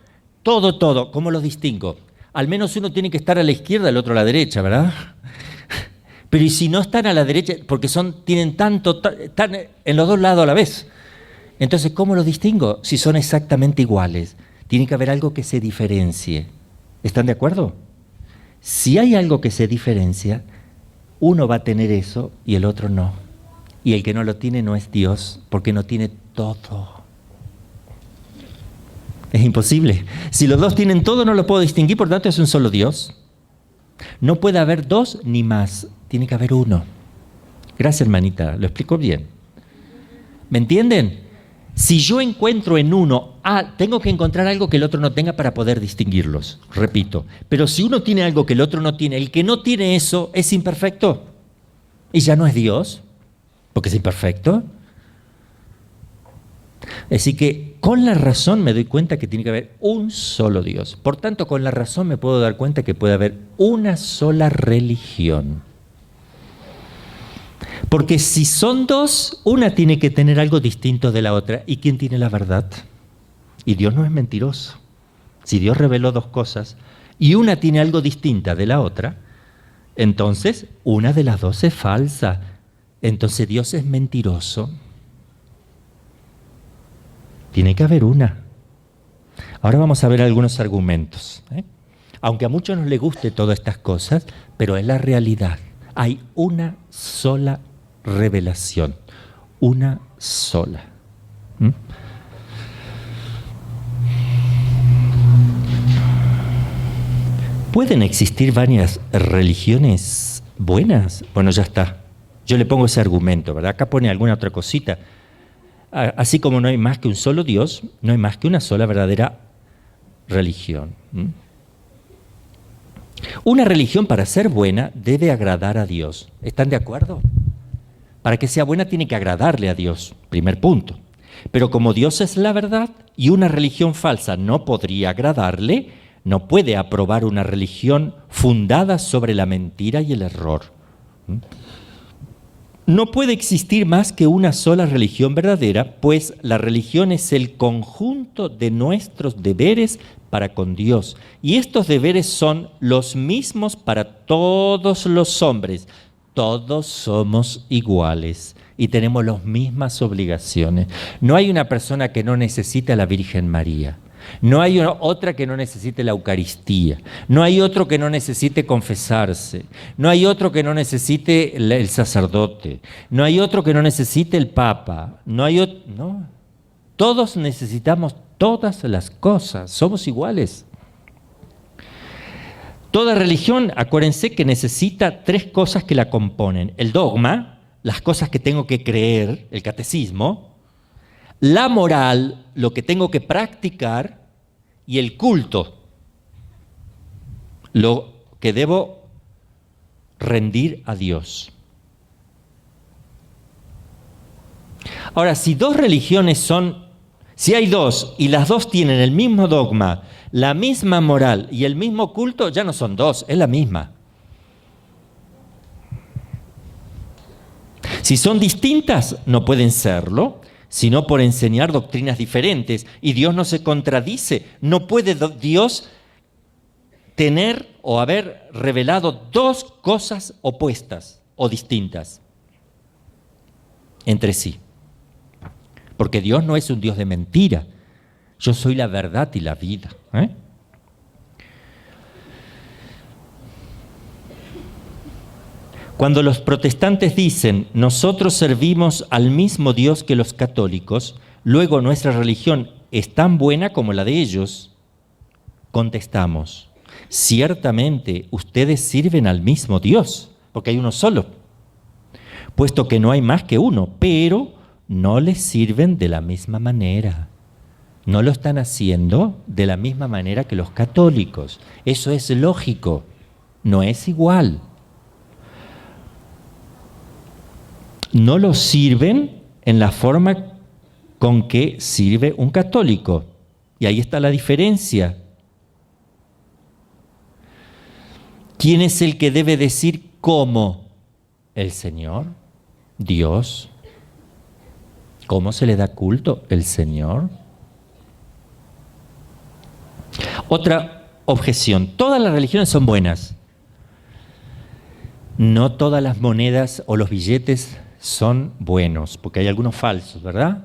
¿cómo los distingo? Al menos uno tiene que estar a la izquierda, el otro a la derecha, ¿verdad? Pero ¿y si no están a la derecha? Porque tienen están en los dos lados a la vez. Entonces, ¿cómo los distingo? Si son exactamente iguales. Tiene que haber algo que se diferencie. ¿Están de acuerdo? Si hay algo que se diferencia, uno va a tener eso y el otro no. Y el que no lo tiene no es Dios, porque no tiene todo. Es imposible. Si los dos tienen todo, no lo puedo distinguir, por tanto es un solo Dios. No puede haber dos ni más, tiene que haber uno. Gracias, hermanita, lo explico bien. ¿Me entienden? Si yo encuentro en uno, tengo que encontrar algo que el otro no tenga para poder distinguirlos, repito. Pero si uno tiene algo que el otro no tiene, el que no tiene eso es imperfecto. Y ya no es Dios, porque es imperfecto. Así que con la razón me doy cuenta que tiene que haber un solo Dios. Por tanto, con la razón me puedo dar cuenta que puede haber una sola religión. Porque si son dos, una tiene que tener algo distinto de la otra. ¿Y quién tiene la verdad? Y Dios no es mentiroso. Si Dios reveló dos cosas y una tiene algo distinta de la otra, entonces una de las dos es falsa. Entonces Dios es mentiroso. Tiene que haber una. Ahora vamos a ver algunos argumentos. Aunque a muchos no les guste todas estas cosas, pero es la realidad. Hay una sola revelación, una sola. ¿Mm? ¿Pueden existir varias religiones buenas? Bueno, ya está. Yo le pongo ese argumento, ¿verdad? Acá pone alguna otra cosita. Así como no hay más que un solo Dios, no hay más que una sola verdadera religión. Una religión, para ser buena, debe agradar a Dios. ¿Están de acuerdo? Para que sea buena tiene que agradarle a Dios, primer punto. Pero como Dios es la verdad y una religión falsa no podría agradarle, no puede aprobar una religión fundada sobre la mentira y el error. No puede existir más que una sola religión verdadera, pues la religión es el conjunto de nuestros deberes para con Dios. Y estos deberes son los mismos para todos los hombres. Todos somos iguales y tenemos las mismas obligaciones. No hay una persona que no necesite a la Virgen María. No hay otra que no necesite la Eucaristía. No hay otro que no necesite confesarse. No hay otro que no necesite el sacerdote. No hay otro que no necesite el Papa. No. Todos necesitamos todas las cosas. Somos iguales. Toda religión, acuérdense que necesita tres cosas que la componen. El dogma, las cosas que tengo que creer, el catecismo. La moral, lo que tengo que practicar, y el culto, lo que debo rendir a Dios. Ahora, si hay dos y las dos tienen el mismo dogma, la misma moral y el mismo culto, ya no son dos, es la misma. Si son distintas, no pueden serlo, sino por enseñar doctrinas diferentes. Y Dios no se contradice. No puede Dios tener o haber revelado dos cosas opuestas o distintas entre sí. Porque Dios no es un Dios de mentira. Yo soy la verdad y la vida. Cuando los protestantes dicen, nosotros servimos al mismo Dios que los católicos, luego nuestra religión es tan buena como la de ellos, contestamos, ciertamente ustedes sirven al mismo Dios, porque hay uno solo, puesto que no hay más que uno, pero no les sirven de la misma manera. No lo están haciendo de la misma manera que los católicos. Eso es lógico, no es igual. No lo sirven en la forma con que sirve un católico. Y ahí está la diferencia. ¿Quién es el que debe decir cómo? El Señor, Dios. ¿Cómo se le da culto? El Señor. Otra objeción. Todas las religiones son buenas. No todas las monedas o los billetes son buenos, porque hay algunos falsos, ¿verdad?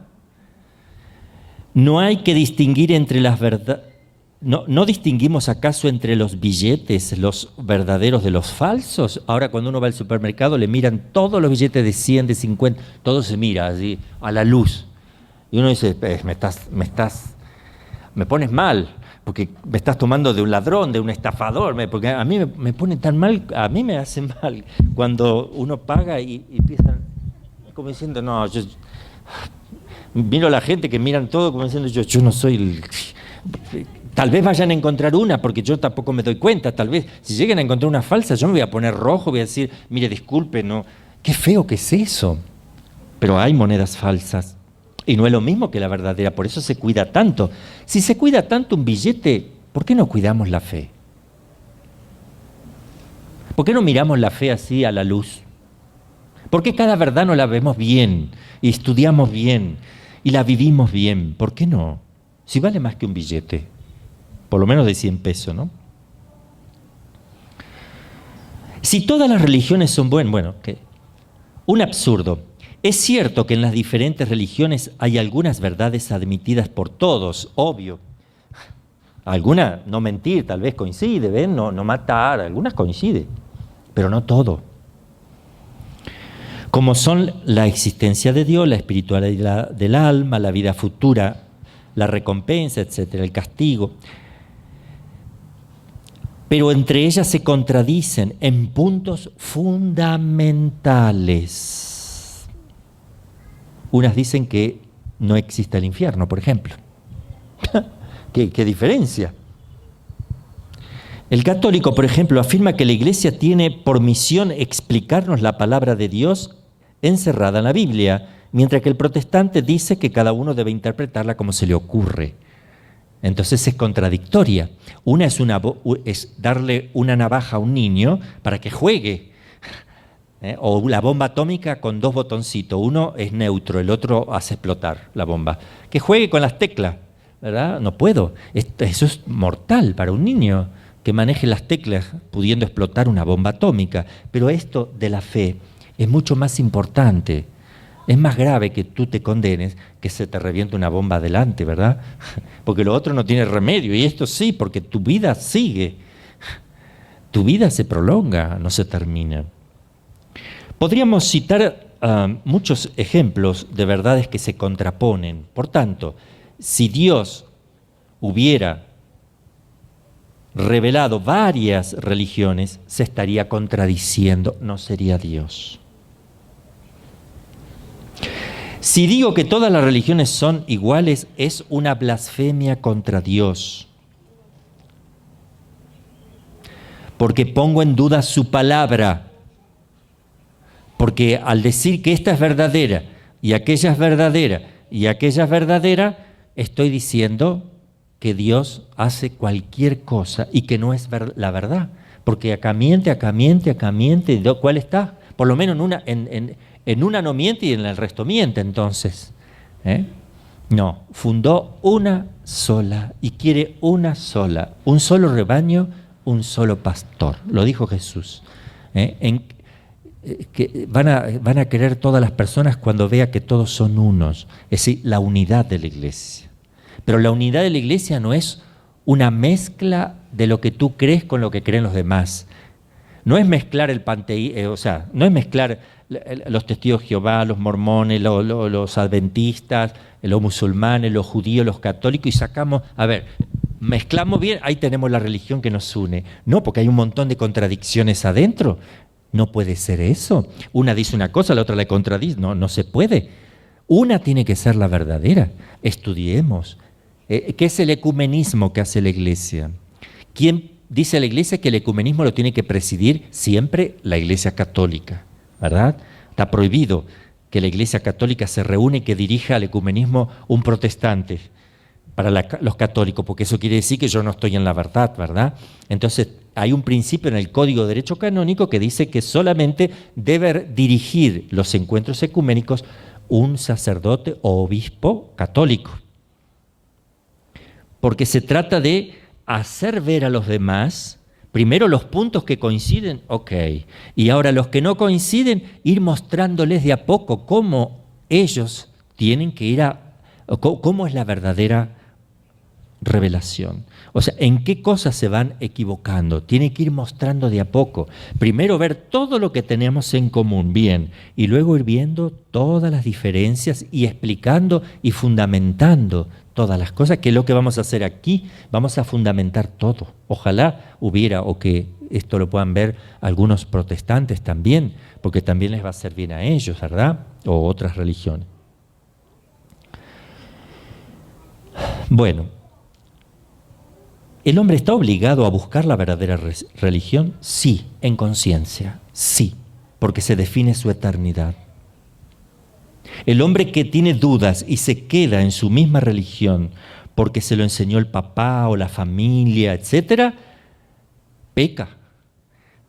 No hay que distinguir entre las verdades. ¿No distinguimos acaso entre los billetes, los verdaderos de los falsos? Ahora cuando uno va al supermercado le miran todos los billetes de 100, de 50, todo se mira así, a la luz. Y uno dice, me pones mal, porque me estás tomando de un ladrón, de un estafador, porque a mí me pone tan mal, a mí me hace mal cuando uno paga y empiezan como diciendo, no, yo miro a la gente que miran todo como diciendo, yo no soy el... Tal vez vayan a encontrar una, porque yo tampoco me doy cuenta, tal vez si lleguen a encontrar una falsa, yo me voy a poner rojo, voy a decir, mire, disculpe, no, qué feo que es eso. Pero hay monedas falsas, y no es lo mismo que la verdadera, por eso se cuida tanto. Si se cuida tanto un billete, ¿por qué no cuidamos la fe? ¿Por qué no miramos la fe así a la luz? ¿Por qué cada verdad no la vemos bien, y estudiamos bien, y la vivimos bien? ¿Por qué no? Si vale más que un billete, por lo menos de 100 pesos, ¿no? Si todas las religiones son buenas, bueno, ¿qué? Un absurdo. Es cierto que en las diferentes religiones hay algunas verdades admitidas por todos, obvio. Alguna, no mentir, tal vez coincide, ¿ven? No matar, algunas coincide, pero no todo. Como son la existencia de Dios, la espiritualidad del alma, la vida futura, la recompensa, etcétera, el castigo. Pero entre ellas se contradicen en puntos fundamentales. Unas dicen que no existe el infierno, por ejemplo. ¿Qué diferencia? El católico, por ejemplo, afirma que la Iglesia tiene por misión explicarnos la palabra de Dios encerrada en la Biblia, mientras que el protestante dice que cada uno debe interpretarla como se le ocurre. Entonces es contradictoria. Una es darle una navaja a un niño para que juegue, o la bomba atómica con 2 botoncitos. Uno es neutro, el otro hace explotar la bomba. Que juegue con las teclas, ¿verdad? No puedo. Eso es mortal para un niño, que maneje las teclas pudiendo explotar una bomba atómica. Pero esto de la fe es mucho más importante. Es más grave que tú te condenes que se te reviente una bomba adelante, ¿verdad? Porque lo otro no tiene remedio, y esto sí, porque tu vida sigue. Tu vida se prolonga, no se termina. Podríamos citar muchos ejemplos de verdades que se contraponen. Por tanto, si Dios hubiera revelado varias religiones, se estaría contradiciendo, no sería Dios. Si digo que todas las religiones son iguales, es una blasfemia contra Dios. Porque pongo en duda su palabra. Porque al decir que esta es verdadera, y aquella es verdadera, y aquella es verdadera, estoy diciendo que Dios hace cualquier cosa y que no es la verdad. Porque acá miente, ¿cuál está? Por lo menos en una no miente y en el resto miente, entonces. No, fundó una sola y quiere una sola, un solo rebaño, un solo pastor. Lo dijo Jesús. Que van a querer todas las personas cuando vea que todos son unos. Es decir, la unidad de la iglesia. Pero la unidad de la iglesia no es una mezcla de lo que tú crees con lo que creen los demás. No es mezclar el panteísmo, no es mezclar los testigos de Jehová, los mormones, los adventistas, los musulmanes, los judíos, los católicos, y sacamos, mezclamos bien, ahí tenemos la religión que nos une. No, porque hay un montón de contradicciones adentro. No puede ser eso. Una dice una cosa, la otra le contradice. No se puede. Una tiene que ser la verdadera. Estudiemos. ¿Qué es el ecumenismo que hace la Iglesia? ¿Quién dice la Iglesia que el ecumenismo lo tiene que presidir siempre la Iglesia Católica? ¿Verdad? Está prohibido que la Iglesia Católica se reúne y que dirija al ecumenismo un protestante para los católicos, porque eso quiere decir que yo no estoy en la verdad, ¿verdad? Entonces, hay un principio en el Código de Derecho Canónico que dice que solamente debe dirigir los encuentros ecuménicos un sacerdote o obispo católico. Porque se trata de hacer ver a los demás, primero los puntos que coinciden, ok, y ahora los que no coinciden, ir mostrándoles de a poco cómo ellos tienen que cómo es la verdadera revelación. O sea, en qué cosas se van equivocando. Tiene que ir mostrando de a poco. Primero ver todo lo que tenemos en común, bien, y luego ir viendo todas las diferencias y explicando y fundamentando todas las cosas, que es lo que vamos a hacer aquí. Vamos a fundamentar todo. Ojalá hubiera, o que esto lo puedan ver algunos protestantes también, porque también les va a hacer bien a ellos, ¿verdad? O otras religiones. Bueno, ¿el hombre está obligado a buscar la verdadera religión? Sí, en conciencia, sí, porque se define su eternidad. El hombre que tiene dudas y se queda en su misma religión porque se lo enseñó el papá o la familia, etcétera, peca.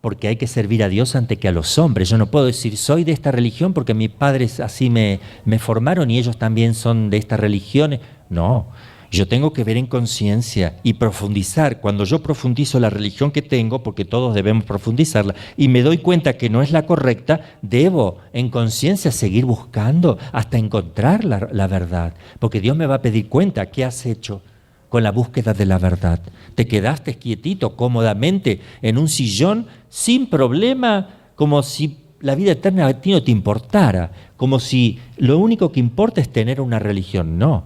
Porque hay que servir a Dios antes que a los hombres. Yo no puedo decir, soy de esta religión porque mis padres así me formaron y ellos también son de estas religiones. No, yo tengo que ver en conciencia y profundizar. Cuando yo profundizo la religión que tengo, porque todos debemos profundizarla, y me doy cuenta que no es la correcta, debo en conciencia seguir buscando hasta encontrar la verdad. Porque Dios me va a pedir cuenta, ¿qué has hecho? con la búsqueda de la verdad. Te quedaste quietito, cómodamente, en un sillón, sin problema, como si la vida eterna a ti no te importara, como si lo único que importa es tener una religión. No,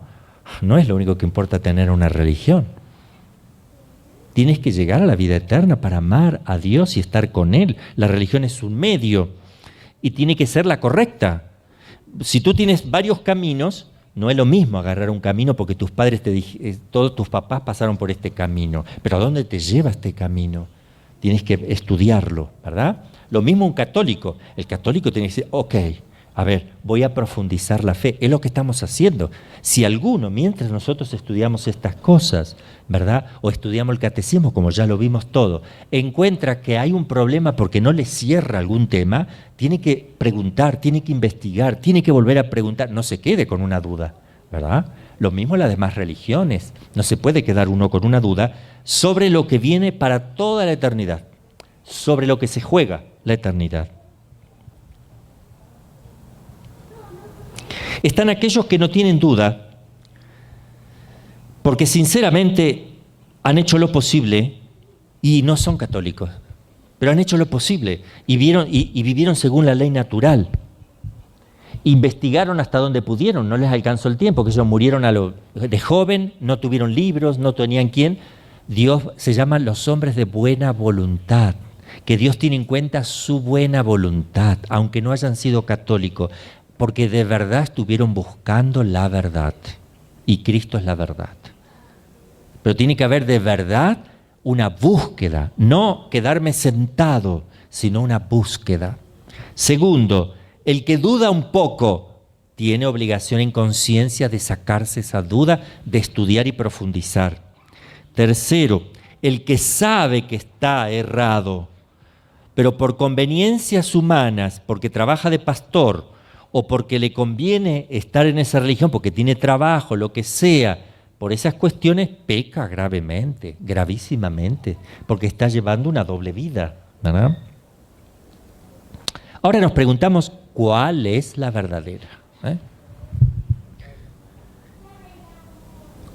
no es lo único que importa tener una religión. Tienes que llegar a la vida eterna para amar a Dios y estar con Él. La religión es un medio y tiene que ser la correcta. Si tú tienes varios caminos, no es lo mismo agarrar un camino porque tus padres todos tus papás pasaron por este camino. Pero ¿a dónde te lleva este camino? Tienes que estudiarlo, ¿verdad? Lo mismo un católico. El católico tiene que decir, ok, a ver, voy a profundizar la fe. Es lo que estamos haciendo. Si alguno, mientras nosotros estudiamos estas cosas, ¿verdad? O estudiamos el catecismo, como ya lo vimos todo, encuentra que hay un problema porque no le cierra algún tema, tiene que preguntar, tiene que investigar, tiene que volver a preguntar. No se quede con una duda, ¿verdad? Lo mismo en las demás religiones. No se puede quedar uno con una duda sobre lo que viene para toda la eternidad, sobre lo que se juega la eternidad. Están aquellos que no tienen duda, porque sinceramente han hecho lo posible y no son católicos, pero han hecho lo posible y vivieron según la ley natural. Investigaron hasta donde pudieron, no les alcanzó el tiempo, que ellos murieron de joven, no tuvieron libros, no tenían quién. Dios se llama los hombres de buena voluntad, que Dios tiene en cuenta su buena voluntad, aunque no hayan sido católicos, porque de verdad estuvieron buscando la verdad, y Cristo es la verdad. Pero tiene que haber de verdad una búsqueda, no quedarme sentado, sino una búsqueda. Segundo, el que duda un poco tiene obligación en conciencia de sacarse esa duda, de estudiar y profundizar. Tercero, el que sabe que está errado, pero por conveniencias humanas, porque trabaja de pastor, o porque le conviene estar en esa religión, porque tiene trabajo, lo que sea, por esas cuestiones peca gravemente, gravísimamente, porque está llevando una doble vida, ¿verdad? Ahora nos preguntamos, ¿cuál es la verdadera?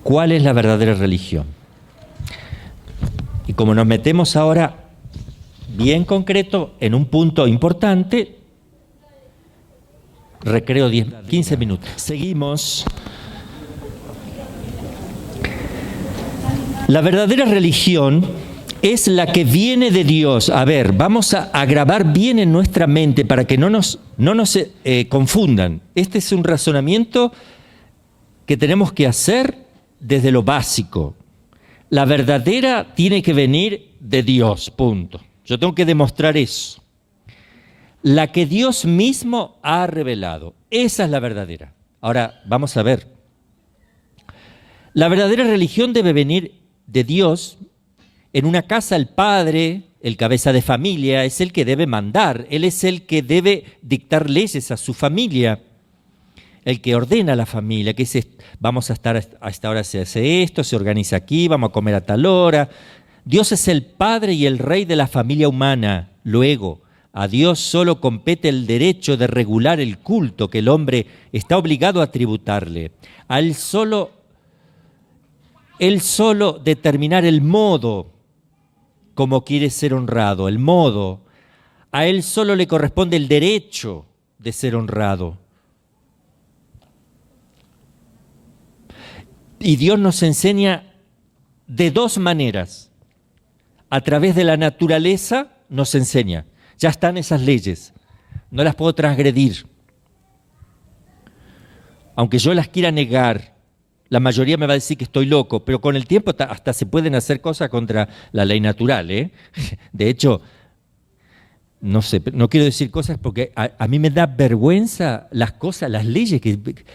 ¿Cuál es la verdadera religión? Y como nos metemos ahora bien concreto en un punto importante, recreo 15 minutos. Seguimos. La verdadera religión es la que viene de Dios. A ver, vamos a grabar bien en nuestra mente para que no nos confundan. Este es un razonamiento que tenemos que hacer desde lo básico. La verdadera tiene que venir de Dios, punto. Yo tengo que demostrar eso. La que Dios mismo ha revelado. Esa es la verdadera. Ahora, vamos a ver. La verdadera religión debe venir de Dios. En una casa el padre, el cabeza de familia, es el que debe mandar. Él es el que debe dictar leyes a su familia. El que ordena a la familia, que dice, vamos a estar a esta hora, se hace esto, se organiza aquí, vamos a comer a tal hora. Dios es el padre y el rey de la familia humana. Luego, a Dios solo compete el derecho de regular el culto que el hombre está obligado a tributarle. A Él solo determinar el modo como quiere ser honrado, el modo. A Él solo le corresponde el derecho de ser honrado. Y Dios nos enseña de dos maneras. A través de la naturaleza nos enseña. Ya están esas leyes, no las puedo transgredir. Aunque yo las quiera negar, la mayoría me va a decir que estoy loco, pero con el tiempo hasta se pueden hacer cosas contra la ley natural, ¿eh? De hecho, no sé, no quiero decir cosas porque a mí me da vergüenza las cosas, las leyes,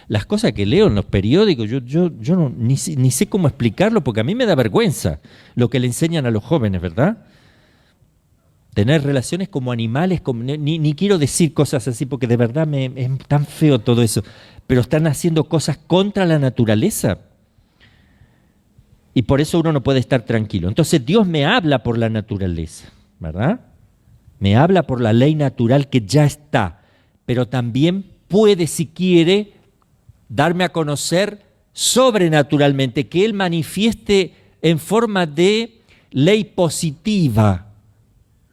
las cosas que leo en los periódicos. Yo ni sé cómo explicarlo porque a mí me da vergüenza lo que le enseñan a los jóvenes, ¿verdad? Tener relaciones como animales, ni quiero decir cosas así porque de verdad es tan feo todo eso, pero están haciendo cosas contra la naturaleza y por eso uno no puede estar tranquilo. Entonces Dios me habla por la naturaleza, ¿verdad? Me habla por la ley natural que ya está, pero también puede, si quiere, darme a conocer sobrenaturalmente, que Él manifieste en forma de ley positiva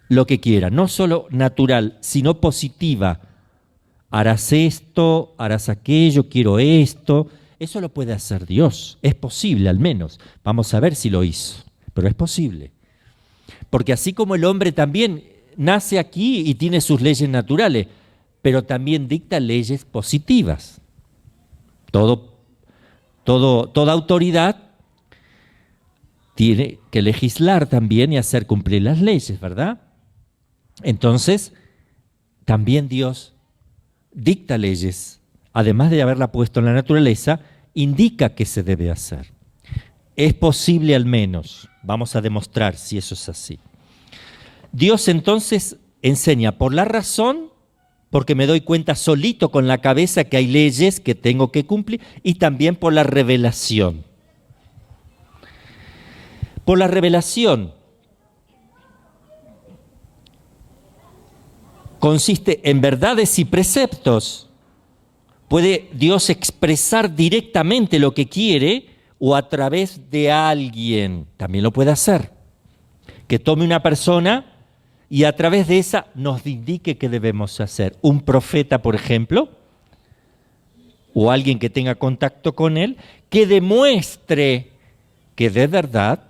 lo que quiera, no solo natural, sino positiva. Harás esto, harás aquello, quiero esto. Eso lo puede hacer Dios, es posible al menos. Vamos a ver si lo hizo, pero es posible. Porque así como el hombre también nace aquí y tiene sus leyes naturales, pero también dicta leyes positivas. Toda autoridad tiene que legislar también y hacer cumplir las leyes, ¿verdad? Entonces, también Dios dicta leyes, además de haberla puesto en la naturaleza, indica qué se debe hacer. Es posible al menos, vamos a demostrar si eso es así. Dios entonces enseña por la razón, porque me doy cuenta solito con la cabeza que hay leyes que tengo que cumplir, y también por la revelación. Por la revelación consiste en verdades y preceptos. Puede Dios expresar directamente lo que quiere o a través de alguien. También lo puede hacer. Que tome una persona y a través de esa nos indique qué debemos hacer. Un profeta, por ejemplo, o alguien que tenga contacto con él, que demuestre que de verdad,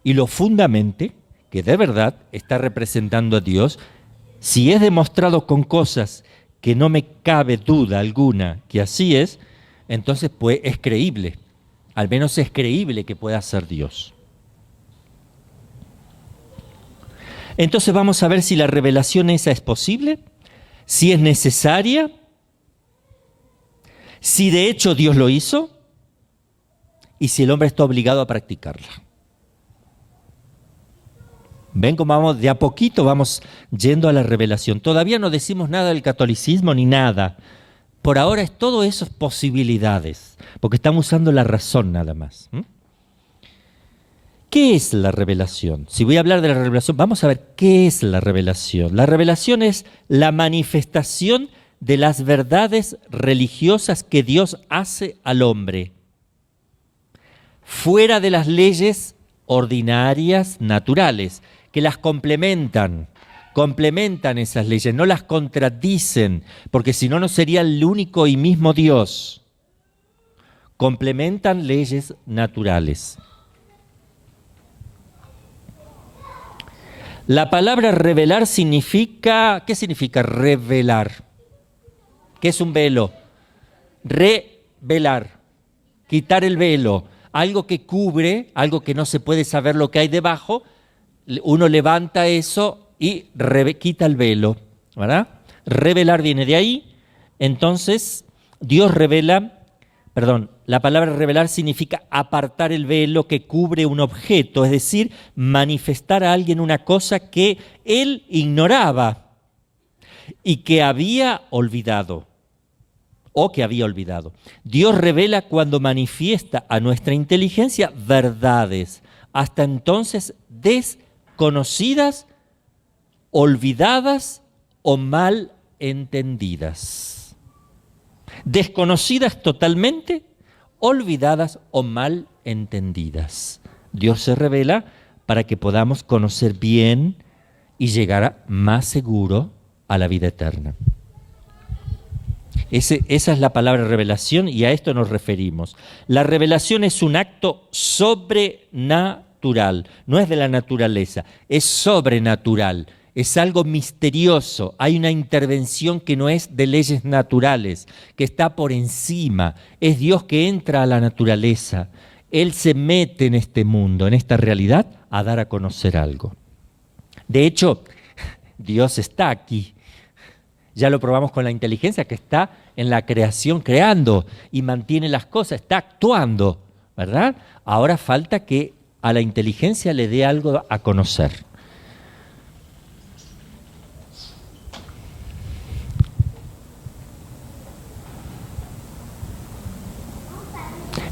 y lo fundamente, que de verdad está representando a Dios. Si es demostrado con cosas que no me cabe duda alguna que así es, entonces pues es creíble. Al menos es creíble que pueda ser Dios. Entonces vamos a ver si la revelación esa es posible, si es necesaria, si de hecho Dios lo hizo y si el hombre está obligado a practicarla. Ven cómo vamos, de a poquito vamos yendo a la revelación. Todavía no decimos nada del catolicismo ni nada. Por ahora es todo eso posibilidades, porque estamos usando la razón nada más. ¿Qué es la revelación? Si voy a hablar de la revelación, vamos a ver qué es la revelación. La revelación es la manifestación de las verdades religiosas que Dios hace al hombre, fuera de las leyes ordinarias, naturales, que las complementan esas leyes, no las contradicen, porque si no, no sería el único y mismo Dios. Complementan leyes naturales. La palabra revelar significa, ¿qué significa revelar? ¿Qué es un velo? Revelar, quitar el velo, algo que cubre, algo que no se puede saber lo que hay debajo, uno levanta eso y quita el velo, ¿verdad? Revelar viene de ahí. Entonces, Dios revela, la palabra revelar significa apartar el velo que cubre un objeto, es decir, manifestar a alguien una cosa que él ignoraba y que había olvidado, o que había olvidado. Dios revela cuando manifiesta a nuestra inteligencia verdades, hasta entonces desconocidas, olvidadas o mal entendidas. Desconocidas totalmente, olvidadas o mal entendidas. Dios se revela para que podamos conocer bien y llegar más seguro a la vida eterna. Esa es la palabra revelación y a esto nos referimos. La revelación es un acto sobrenatural, no es de la naturaleza, es sobrenatural. Es algo misterioso, hay una intervención que no es de leyes naturales, que está por encima. Es Dios que entra a la naturaleza, Él se mete en este mundo, en esta realidad, a dar a conocer algo. De hecho, Dios está aquí. Ya lo probamos con la inteligencia, que está en la creación creando y mantiene las cosas, está actuando, ¿verdad? Ahora falta que a la inteligencia le dé algo a conocer.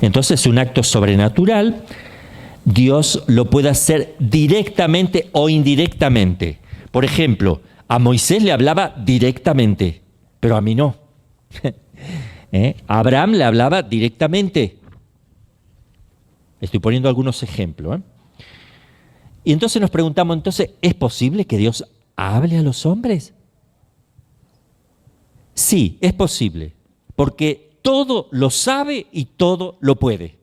Entonces, un acto sobrenatural, Dios lo puede hacer directamente o indirectamente. Por ejemplo, a Moisés le hablaba directamente, pero a mí no. A Abraham le hablaba directamente, Estoy poniendo algunos ejemplos. Y entonces nos preguntamos, entonces, ¿es posible que Dios hable a los hombres? Sí, es posible, porque todo lo sabe y todo lo puede.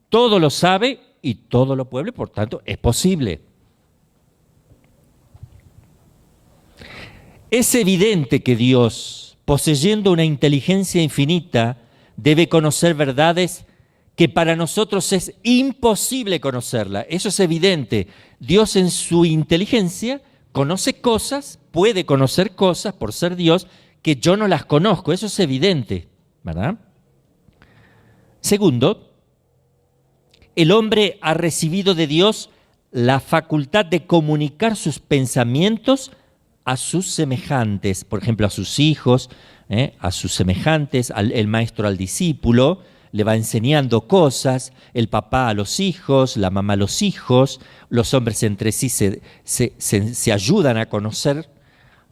Todo lo sabe y todo lo puede, por tanto, es posible. Es evidente que Dios, poseyendo una inteligencia infinita, debe conocer verdades que para nosotros es imposible conocerla. Eso es evidente. Dios en su inteligencia conoce cosas, puede conocer cosas por ser Dios, que yo no las conozco. Eso es evidente, ¿verdad? Segundo, el hombre ha recibido de Dios la facultad de comunicar sus pensamientos a sus semejantes, por ejemplo, a sus hijos, a sus semejantes, el maestro al discípulo, le va enseñando cosas, el papá a los hijos, la mamá a los hijos, los hombres entre sí se ayudan a conocer,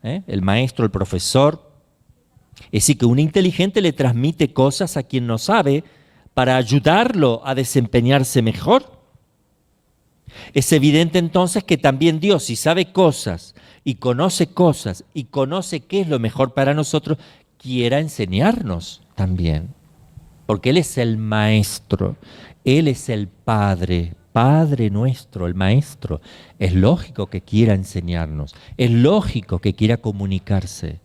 el maestro, el profesor. Es decir, que un inteligente le transmite cosas a quien no sabe para ayudarlo a desempeñarse mejor. Es evidente entonces que también Dios, si sabe cosas y conoce qué es lo mejor para nosotros, quiera enseñarnos también. Porque Él es el maestro, Él es el Padre, Padre nuestro, el maestro. Es lógico que quiera enseñarnos, es lógico que quiera comunicarse.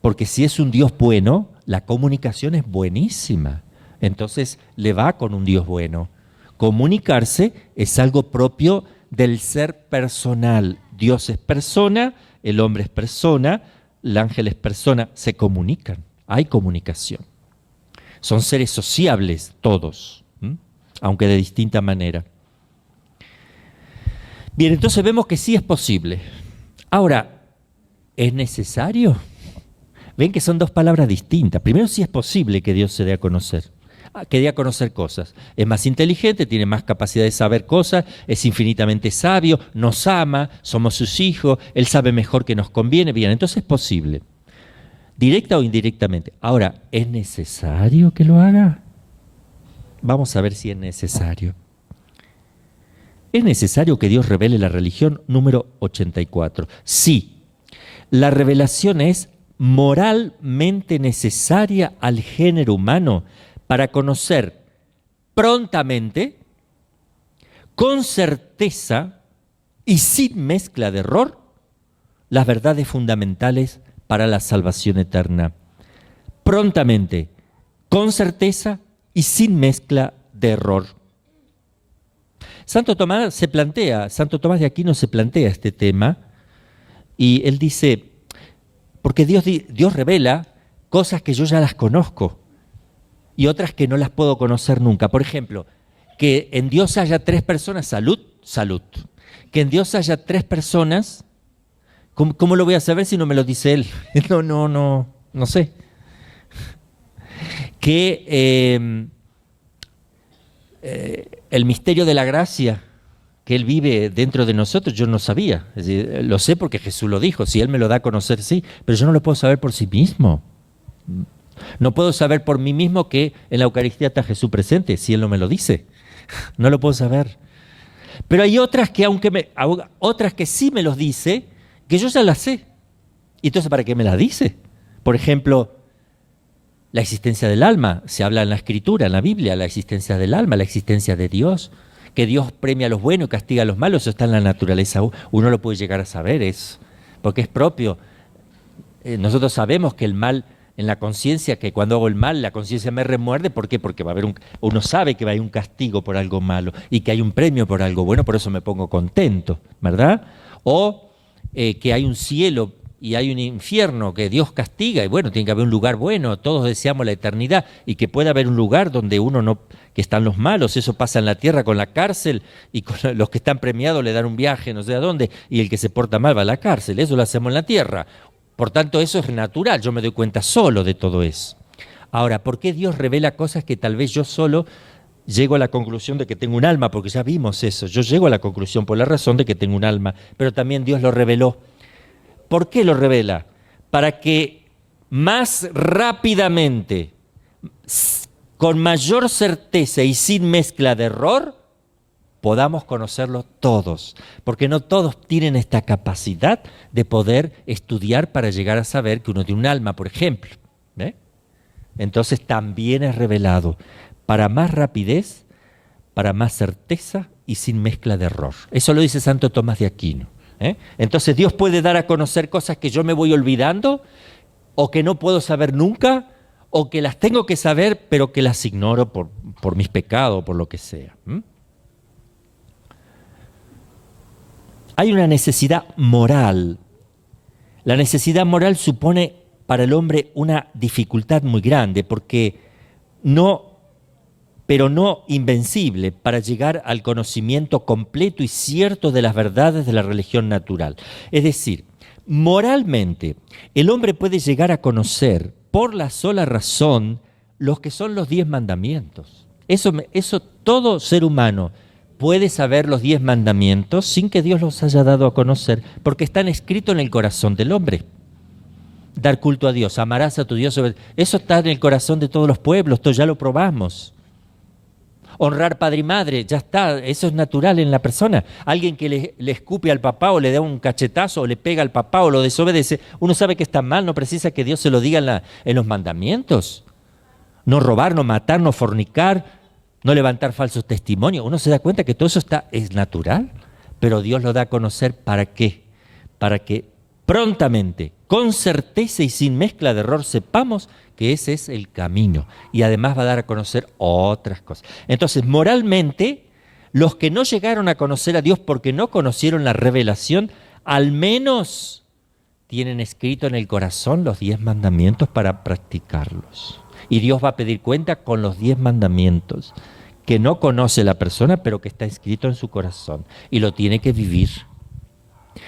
Porque si es un Dios bueno, la comunicación es buenísima. Entonces le va con un Dios bueno. Comunicarse es algo propio del ser personal. Dios es persona, el hombre es persona, el ángel es persona. Se comunican, hay comunicación. Son seres sociables todos, aunque de distinta manera. Bien, entonces vemos que sí es posible. Ahora, ¿es necesario? Ven que son dos palabras distintas. Primero, sí es posible que Dios se dé a conocer. Que dé a conocer cosas. Es más inteligente, tiene más capacidad de saber cosas, es infinitamente sabio, nos ama, somos sus hijos, Él sabe mejor que nos conviene. Bien, entonces es posible. Directa o indirectamente. Ahora, ¿es necesario que lo haga? Vamos a ver si es necesario. ¿Es necesario que Dios revele la religión? Número 84. Sí, la revelación es moralmente necesaria al género humano para conocer prontamente, con certeza y sin mezcla de error, las verdades fundamentales para la salvación eterna. Prontamente, con certeza y sin mezcla de error. Santo Tomás de Aquino se plantea este tema y él dice, porque Dios revela cosas que yo ya las conozco y otras que no las puedo conocer nunca. Por ejemplo, que en Dios haya 3 personas, salud. Que en Dios haya 3 personas, ¿cómo lo voy a saber si no me lo dice Él? No sé. Que el misterio de la gracia que Él vive dentro de nosotros, yo no sabía. Es decir, lo sé porque Jesús lo dijo, si Él me lo da a conocer, sí, pero yo no lo puedo saber por sí mismo. No puedo saber por mí mismo que en la Eucaristía está Jesús presente, si Él no me lo dice. No lo puedo saber. Pero hay otras que sí me los dice, que yo ya las sé. ¿Y entonces para qué me las dice? Por ejemplo, la existencia del alma. Se habla en la Escritura, en la Biblia, la existencia del alma, la existencia de Dios. Que Dios premia a los buenos y castiga a los malos, eso está en la naturaleza. Uno lo puede llegar a saber, porque es propio. Nosotros sabemos que el mal en la conciencia, que cuando hago el mal, la conciencia me remuerde. ¿Por qué? Porque va a haber uno sabe que va a haber un castigo por algo malo y que hay un premio por algo bueno, por eso me pongo contento, ¿verdad? O que hay un cielo y hay un infierno que Dios castiga, y bueno, tiene que haber un lugar bueno, todos deseamos la eternidad, y que pueda haber un lugar donde que están los malos, eso pasa en la tierra con la cárcel, y con los que están premiados le dan un viaje no sé a dónde, y el que se porta mal va a la cárcel, eso lo hacemos en la tierra. Por tanto, eso es natural, yo me doy cuenta solo de todo eso. Ahora, ¿por qué Dios revela cosas que tal vez yo solo llego a la conclusión de que tengo un alma? Porque ya vimos eso, yo llego a la conclusión por la razón de que tengo un alma, pero también Dios lo reveló. ¿Por qué lo revela? Para que más rápidamente, con mayor certeza y sin mezcla de error, podamos conocerlo todos, porque no todos tienen esta capacidad de poder estudiar para llegar a saber que uno tiene un alma, por ejemplo. Entonces también es revelado para más rapidez, para más certeza y sin mezcla de error. Eso lo dice Santo Tomás de Aquino. Entonces Dios puede dar a conocer cosas que yo me voy olvidando o que no puedo saber nunca o que las tengo que saber pero que las ignoro por mis pecados, por lo que sea. Hay una necesidad moral. La necesidad moral supone para el hombre una dificultad muy grande porque pero no invencible, para llegar al conocimiento completo y cierto de las verdades de la religión natural. Es decir, moralmente, el hombre puede llegar a conocer por la sola razón los que son los 10 mandamientos. Eso todo ser humano puede saber los 10 mandamientos sin que Dios los haya dado a conocer, porque están escritos en el corazón del hombre. Dar culto a Dios, amarás a tu Dios. Eso está en el corazón de todos los pueblos, esto ya lo probamos. Honrar padre y madre, ya está, eso es natural en la persona. Alguien que le escupe al papá o le da un cachetazo o le pega al papá o lo desobedece, uno sabe que está mal, no precisa que Dios se lo diga en los mandamientos. No robar, no matar, no fornicar, no levantar falsos testimonios. Uno se da cuenta que todo eso es natural, pero Dios lo da a conocer ¿para qué? Para que prontamente, con certeza y sin mezcla de error, sepamos que ese es el camino. Y además va a dar a conocer otras cosas. Entonces, moralmente, los que no llegaron a conocer a Dios porque no conocieron la revelación, al menos tienen escrito en el corazón los 10 mandamientos para practicarlos. Y Dios va a pedir cuenta con los 10 mandamientos que no conoce la persona, pero que está escrito en su corazón. Y lo tiene que vivir.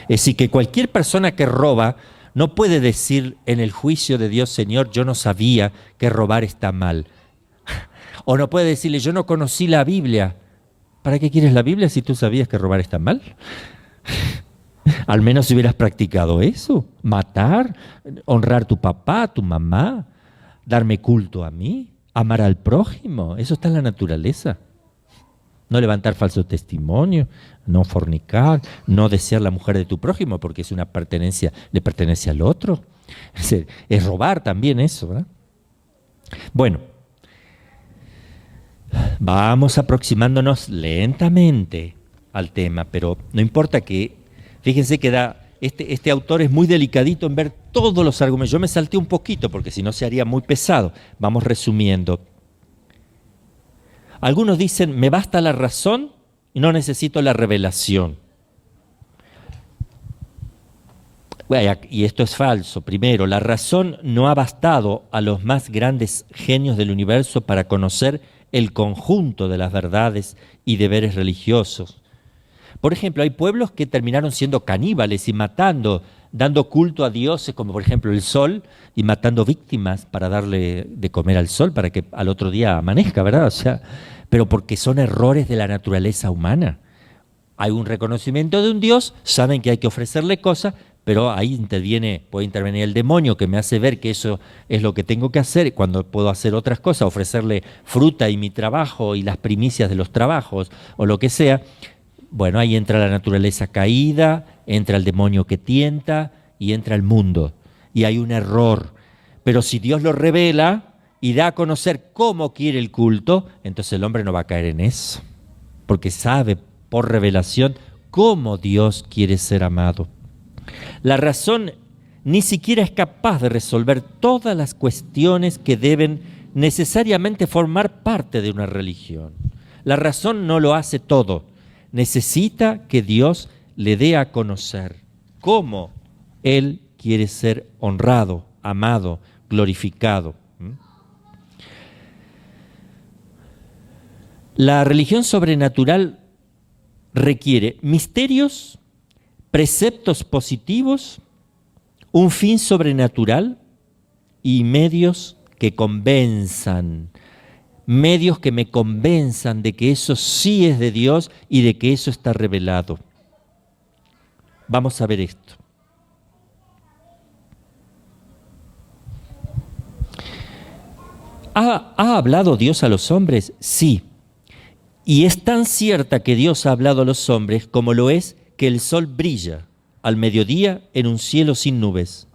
Es decir, que cualquier persona que roba no puede decir en el juicio de Dios, Señor, yo no sabía que robar está mal. O no puede decirle, yo no conocí la Biblia. ¿Para qué quieres la Biblia si tú sabías que robar está mal? Al menos si hubieras practicado eso. Matar, honrar a tu papá, a tu mamá, darme culto a mí, amar al prójimo. Eso está en la naturaleza. No levantar falso testimonio, no fornicar, no desear la mujer de tu prójimo porque es una pertenencia, le pertenece al otro. Es robar también eso, ¿verdad? Bueno, vamos aproximándonos lentamente al tema, pero no importa que, fíjense que este autor es muy delicadito en ver todos los argumentos. Yo me salté un poquito porque si no se haría muy pesado. Vamos resumiendo. Algunos dicen, me basta la razón y no necesito la revelación. Y esto es falso. Primero, la razón no ha bastado a los más grandes genios del universo para conocer el conjunto de las verdades y deberes religiosos. Por ejemplo, hay pueblos que terminaron siendo caníbales y matando, dando culto a dioses como por ejemplo el sol y matando víctimas para darle de comer al sol para que al otro día amanezca, ¿verdad? O sea, pero porque son errores de la naturaleza humana. Hay un reconocimiento de un Dios, saben que hay que ofrecerle cosas, pero ahí puede intervenir el demonio que me hace ver que eso es lo que tengo que hacer cuando puedo hacer otras cosas, ofrecerle fruta y mi trabajo y las primicias de los trabajos o lo que sea. Bueno, ahí entra la naturaleza caída, entra el demonio que tienta y entra el mundo. Y hay un error. Pero si Dios lo revela y da a conocer cómo quiere el culto, entonces el hombre no va a caer en eso. Porque sabe por revelación cómo Dios quiere ser amado. La razón ni siquiera es capaz de resolver todas las cuestiones que deben necesariamente formar parte de una religión. La razón no lo hace todo. Necesita que Dios le dé a conocer cómo Él quiere ser honrado, amado, glorificado. La religión sobrenatural requiere misterios, preceptos positivos, un fin sobrenatural y medios que convenzan. Medios que me convenzan de que eso sí es de Dios y de que eso está revelado. Vamos a ver esto. ¿Ha hablado Dios a los hombres? Sí. Y es tan cierta que Dios ha hablado a los hombres como lo es que el sol brilla al mediodía en un cielo sin nubes.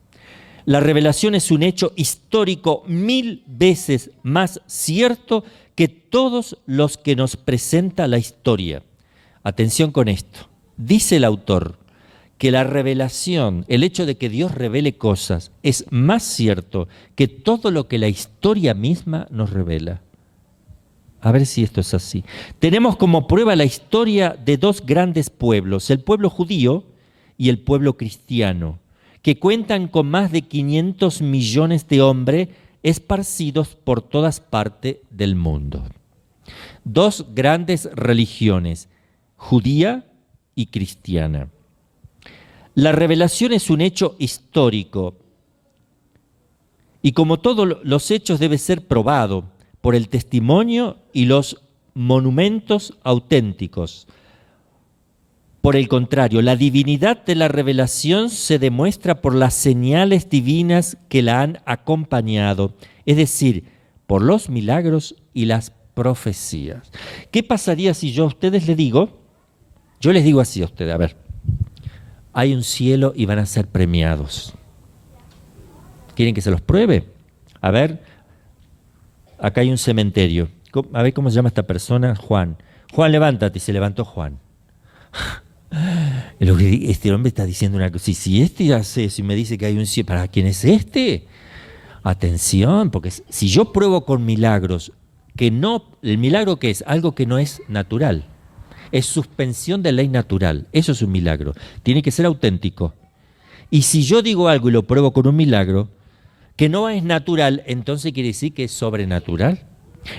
La revelación es un hecho histórico 1000 veces más cierto que todos los que nos presenta la historia. Atención con esto. Dice el autor que la revelación, el hecho de que Dios revele cosas, es más cierto que todo lo que la historia misma nos revela. A ver si esto es así. Tenemos como prueba la historia de dos grandes pueblos, el pueblo judío y el pueblo cristiano, que cuentan con más de 500 millones de hombres esparcidos por todas partes del mundo. Dos grandes religiones, judía y cristiana. La revelación es un hecho histórico y como todos los hechos debe ser probado por el testimonio y los monumentos auténticos. Por el contrario, la divinidad de la revelación se demuestra por las señales divinas que la han acompañado, es decir, por los milagros y las profecías. ¿Qué pasaría si yo a ustedes les digo, yo les digo así a ustedes, a ver, hay un cielo y van a ser premiados? ¿Quieren que se los pruebe? A ver, acá hay un cementerio. A ver cómo se llama esta persona, Juan. Juan, levántate. Y se levantó Juan. Lo que este hombre está diciendo una cosa. Si este hace eso y me dice que hay un cielo, ¿para quién es este? Atención, porque si yo pruebo con milagros, que no, el milagro ¿qué es? Algo que no es natural. Es suspensión de ley natural. Eso es un milagro. Tiene que ser auténtico. Y si yo digo algo y lo pruebo con un milagro, que no es natural, entonces quiere decir que es sobrenatural.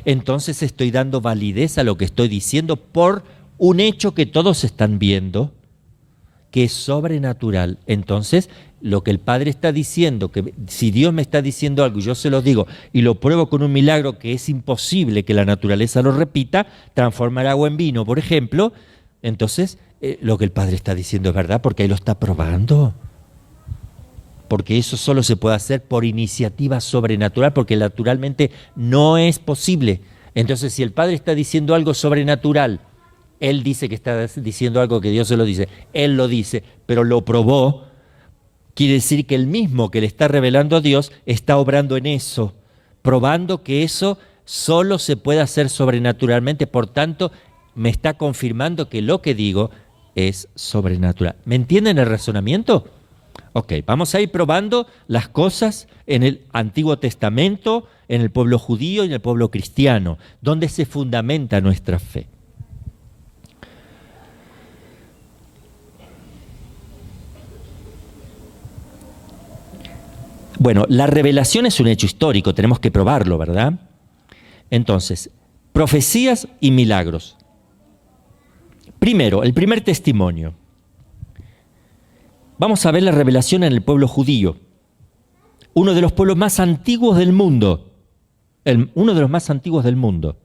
Entonces estoy dando validez a lo que estoy diciendo por un hecho que todos están viendo, que es sobrenatural. Entonces, lo que el Padre está diciendo, que si Dios me está diciendo algo y yo se lo digo y lo pruebo con un milagro que es imposible que la naturaleza lo repita, transformar agua en vino, por ejemplo, entonces lo que el Padre está diciendo es verdad porque ahí lo está probando. Porque eso solo se puede hacer por iniciativa sobrenatural, porque naturalmente no es posible. Entonces, si el Padre está diciendo algo sobrenatural, Él dice que está diciendo algo que Dios se lo dice, Él lo dice, pero lo probó, quiere decir que el mismo que le está revelando a Dios está obrando en eso, probando que eso solo se puede hacer sobrenaturalmente, por tanto, me está confirmando que lo que digo es sobrenatural. ¿Me entienden el razonamiento? Ok, vamos a ir probando las cosas en el Antiguo Testamento, en el pueblo judío y en el pueblo cristiano, donde se fundamenta nuestra fe. Bueno, la revelación es un hecho histórico, tenemos que probarlo, ¿verdad? Entonces, profecías y milagros. Primero, el primer testimonio. Vamos a ver la revelación en el pueblo judío, uno de los pueblos más antiguos del mundo, uno de los más antiguos del mundo.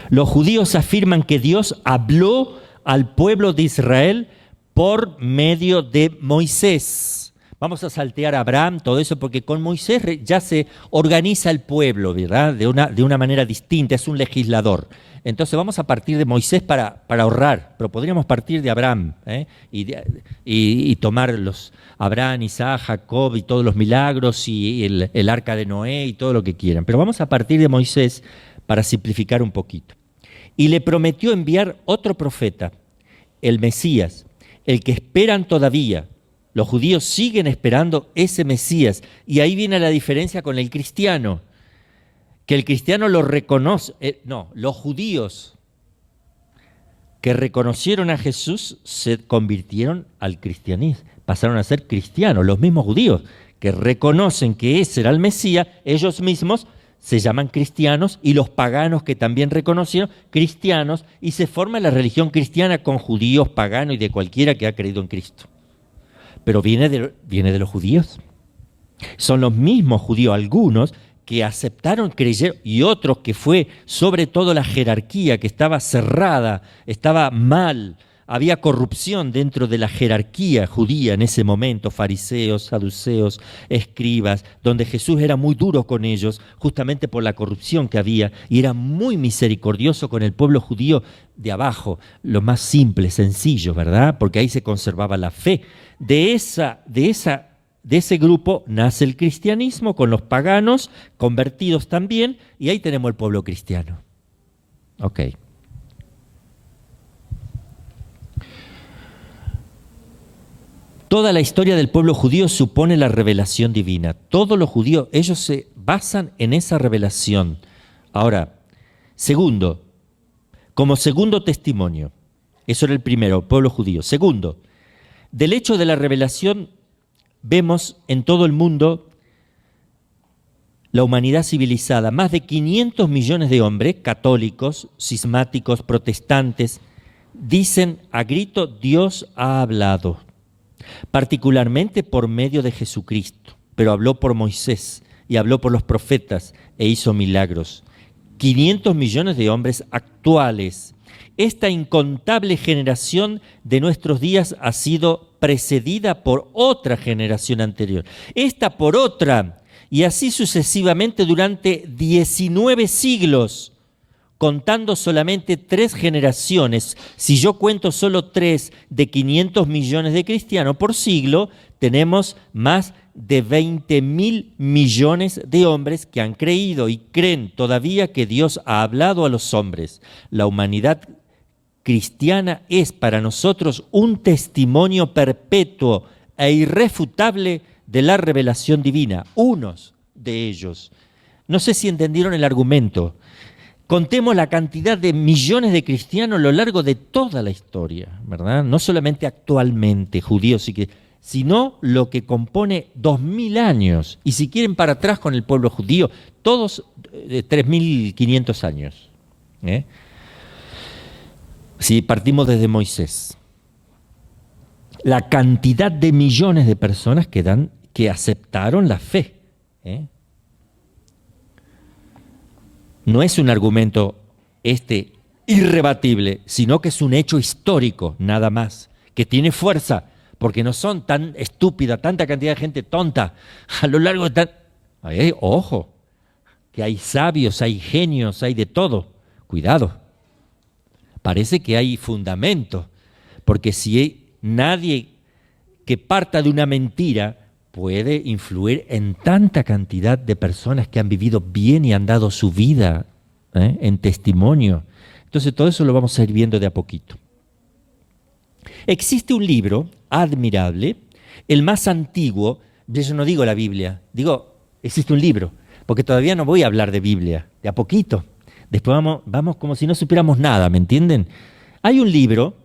Los judíos afirman que Dios habló al pueblo de Israel por medio de Moisés. Vamos a saltear a Abraham, todo eso, porque con Moisés ya se organiza el pueblo, ¿verdad? De una manera distinta, es un legislador. Entonces vamos a partir de Moisés para ahorrar, pero podríamos partir de Abraham y tomar los Abraham, Isaac, Jacob y todos los milagros y el arca de Noé y todo lo que quieran. Pero vamos a partir de Moisés para simplificar un poquito. Y le prometió enviar otro profeta, el Mesías, el que esperan todavía. Los judíos siguen esperando ese Mesías. Y ahí viene la diferencia con el cristiano. Que el cristiano lo reconoce. Los judíos que reconocieron a Jesús se convirtieron al cristianismo. Pasaron a ser cristianos. Los mismos judíos que reconocen que ese era el Mesías, ellos mismos se llaman cristianos, y los paganos que también reconocieron, cristianos, y se forma la religión cristiana con judíos, paganos y de cualquiera que ha creído en Cristo. Pero viene de los judíos. Son los mismos judíos, algunos que aceptaron, creyeron, y otros que fue sobre todo la jerarquía que estaba cerrada, estaba mal había corrupción dentro de la jerarquía judía en ese momento, fariseos, saduceos, escribas, donde Jesús era muy duro con ellos, justamente por la corrupción que había, y era muy misericordioso con el pueblo judío de abajo, lo más simple, sencillo, ¿verdad? Porque ahí se conservaba la fe. De ese grupo nace el cristianismo con los paganos, convertidos también, y ahí tenemos el pueblo cristiano. Ok. Toda la historia del pueblo judío supone la revelación divina. Todos los judíos, ellos se basan en esa revelación. Ahora, segundo, como segundo testimonio, eso era el primero, pueblo judío. Segundo, del hecho de la revelación vemos en todo el mundo la humanidad civilizada, más de 500 millones de hombres, católicos, cismáticos, protestantes, dicen a grito: Dios ha hablado, particularmente por medio de Jesucristo, pero habló por Moisés y habló por los profetas e hizo milagros. 500 millones de hombres actuales. Esta incontable generación de nuestros días ha sido precedida por otra generación anterior, esta por otra, y así sucesivamente durante 19 siglos, contando solamente 3 generaciones. Si yo cuento solo 3 de 500 millones de cristianos por siglo, tenemos más de 20.000 millones de hombres que han creído y creen todavía que Dios ha hablado a los hombres. La humanidad cristiana es para nosotros un testimonio perpetuo e irrefutable de la revelación divina, unos de ellos. No sé si entendieron el argumento. Contemos la cantidad de millones de cristianos a lo largo de toda la historia, ¿verdad? No solamente actualmente judíos, sino lo que compone 2000 años. Y si quieren para atrás con el pueblo judío, todos 3500 años. Si partimos desde Moisés. La cantidad de millones de personas que aceptaron la fe. No es un argumento irrebatible, sino que es un hecho histórico, nada más, que tiene fuerza, porque no son tan estúpida, tanta cantidad de gente tonta a lo largo de ojo, que hay sabios, hay genios, hay de todo. Cuidado. Parece que hay fundamento, porque si nadie que parta de una mentira puede influir en tanta cantidad de personas que han vivido bien y han dado su vida en testimonio. Entonces todo eso lo vamos a ir viendo de a poquito. Existe un libro admirable, el más antiguo. Yo no digo la Biblia, digo existe un libro, porque todavía no voy a hablar de Biblia, de a poquito. Después vamos como si no supiéramos nada, ¿me entienden? Hay un libro,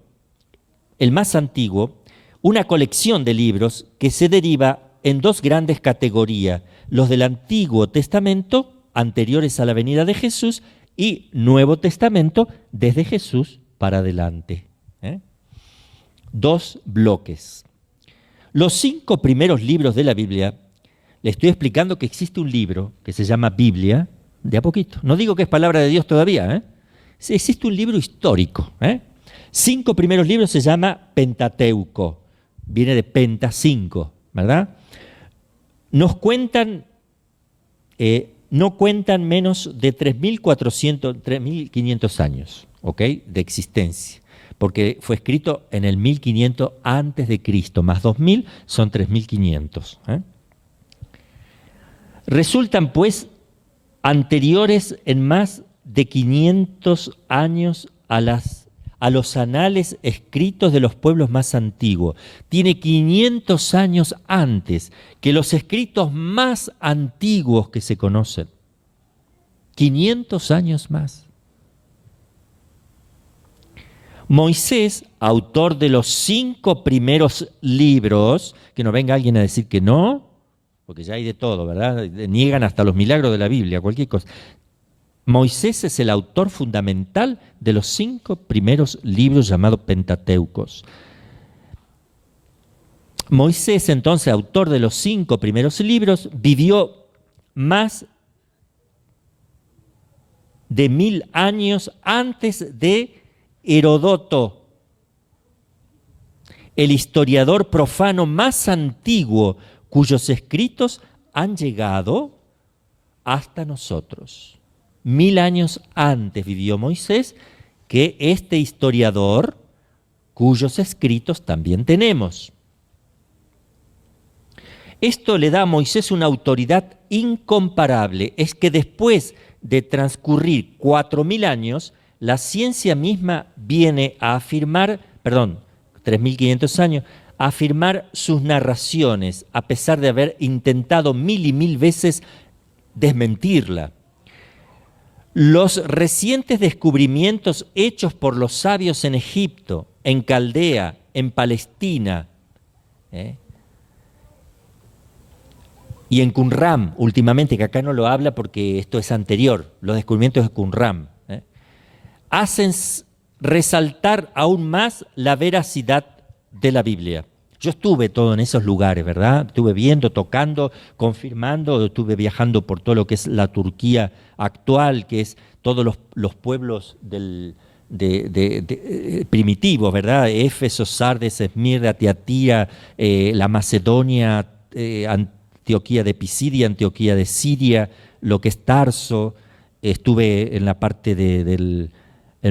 el más antiguo, una colección de libros que se deriva en 2 grandes categorías: los del Antiguo Testamento, anteriores a la venida de Jesús, y Nuevo Testamento, desde Jesús para adelante. 2 bloques. Los 5 primeros libros de la Biblia, le estoy explicando que existe un libro que se llama Biblia, de a poquito. No digo que es palabra de Dios todavía. Existe un libro histórico. 5 primeros libros se llama Pentateuco. Viene de Penta 5, ¿verdad? Nos cuentan, no cuentan menos de 3.400, 3.500 años, ¿ok? De existencia, porque fue escrito en el 1500 antes de Cristo, más 2000 son 3.500. Resultan pues anteriores en más de 500 años a los anales escritos de los pueblos más antiguos. Tiene 500 años antes que los escritos más antiguos que se conocen. 500 años más. Moisés, autor de los 5 primeros libros, que no venga alguien a decir que no, porque ya hay de todo, ¿verdad? Niegan hasta los milagros de la Biblia, cualquier cosa. Moisés es el autor fundamental de los 5 primeros libros llamados Pentateucos. Moisés, entonces, autor de los 5 primeros libros, vivió más de 1000 años antes de Heródoto, el historiador profano más antiguo cuyos escritos han llegado hasta nosotros. 1000 años antes vivió Moisés que este historiador cuyos escritos también tenemos. Esto le da a Moisés una autoridad incomparable. Es que después de transcurrir 4000 años, la ciencia misma viene a afirmar, 3500 años, a afirmar sus narraciones, a pesar de haber intentado 1000 y 1000 veces desmentirla. Los recientes descubrimientos hechos por los sabios en Egipto, en Caldea, en Palestina, y en Qumran, últimamente, que acá no lo habla porque esto es anterior, los descubrimientos de Qumran, hacen resaltar aún más la veracidad de la Biblia. Yo estuve todo en esos lugares, ¿verdad? Estuve viendo, tocando, confirmando, estuve viajando por todo lo que es la Turquía actual, que es todos los pueblos primitivos, ¿verdad? Éfeso, Sardes, Esmirna, Tiatira, la Macedonia, Antioquía de Pisidia, Antioquía de Siria, lo que es Tarso. Estuve en la parte del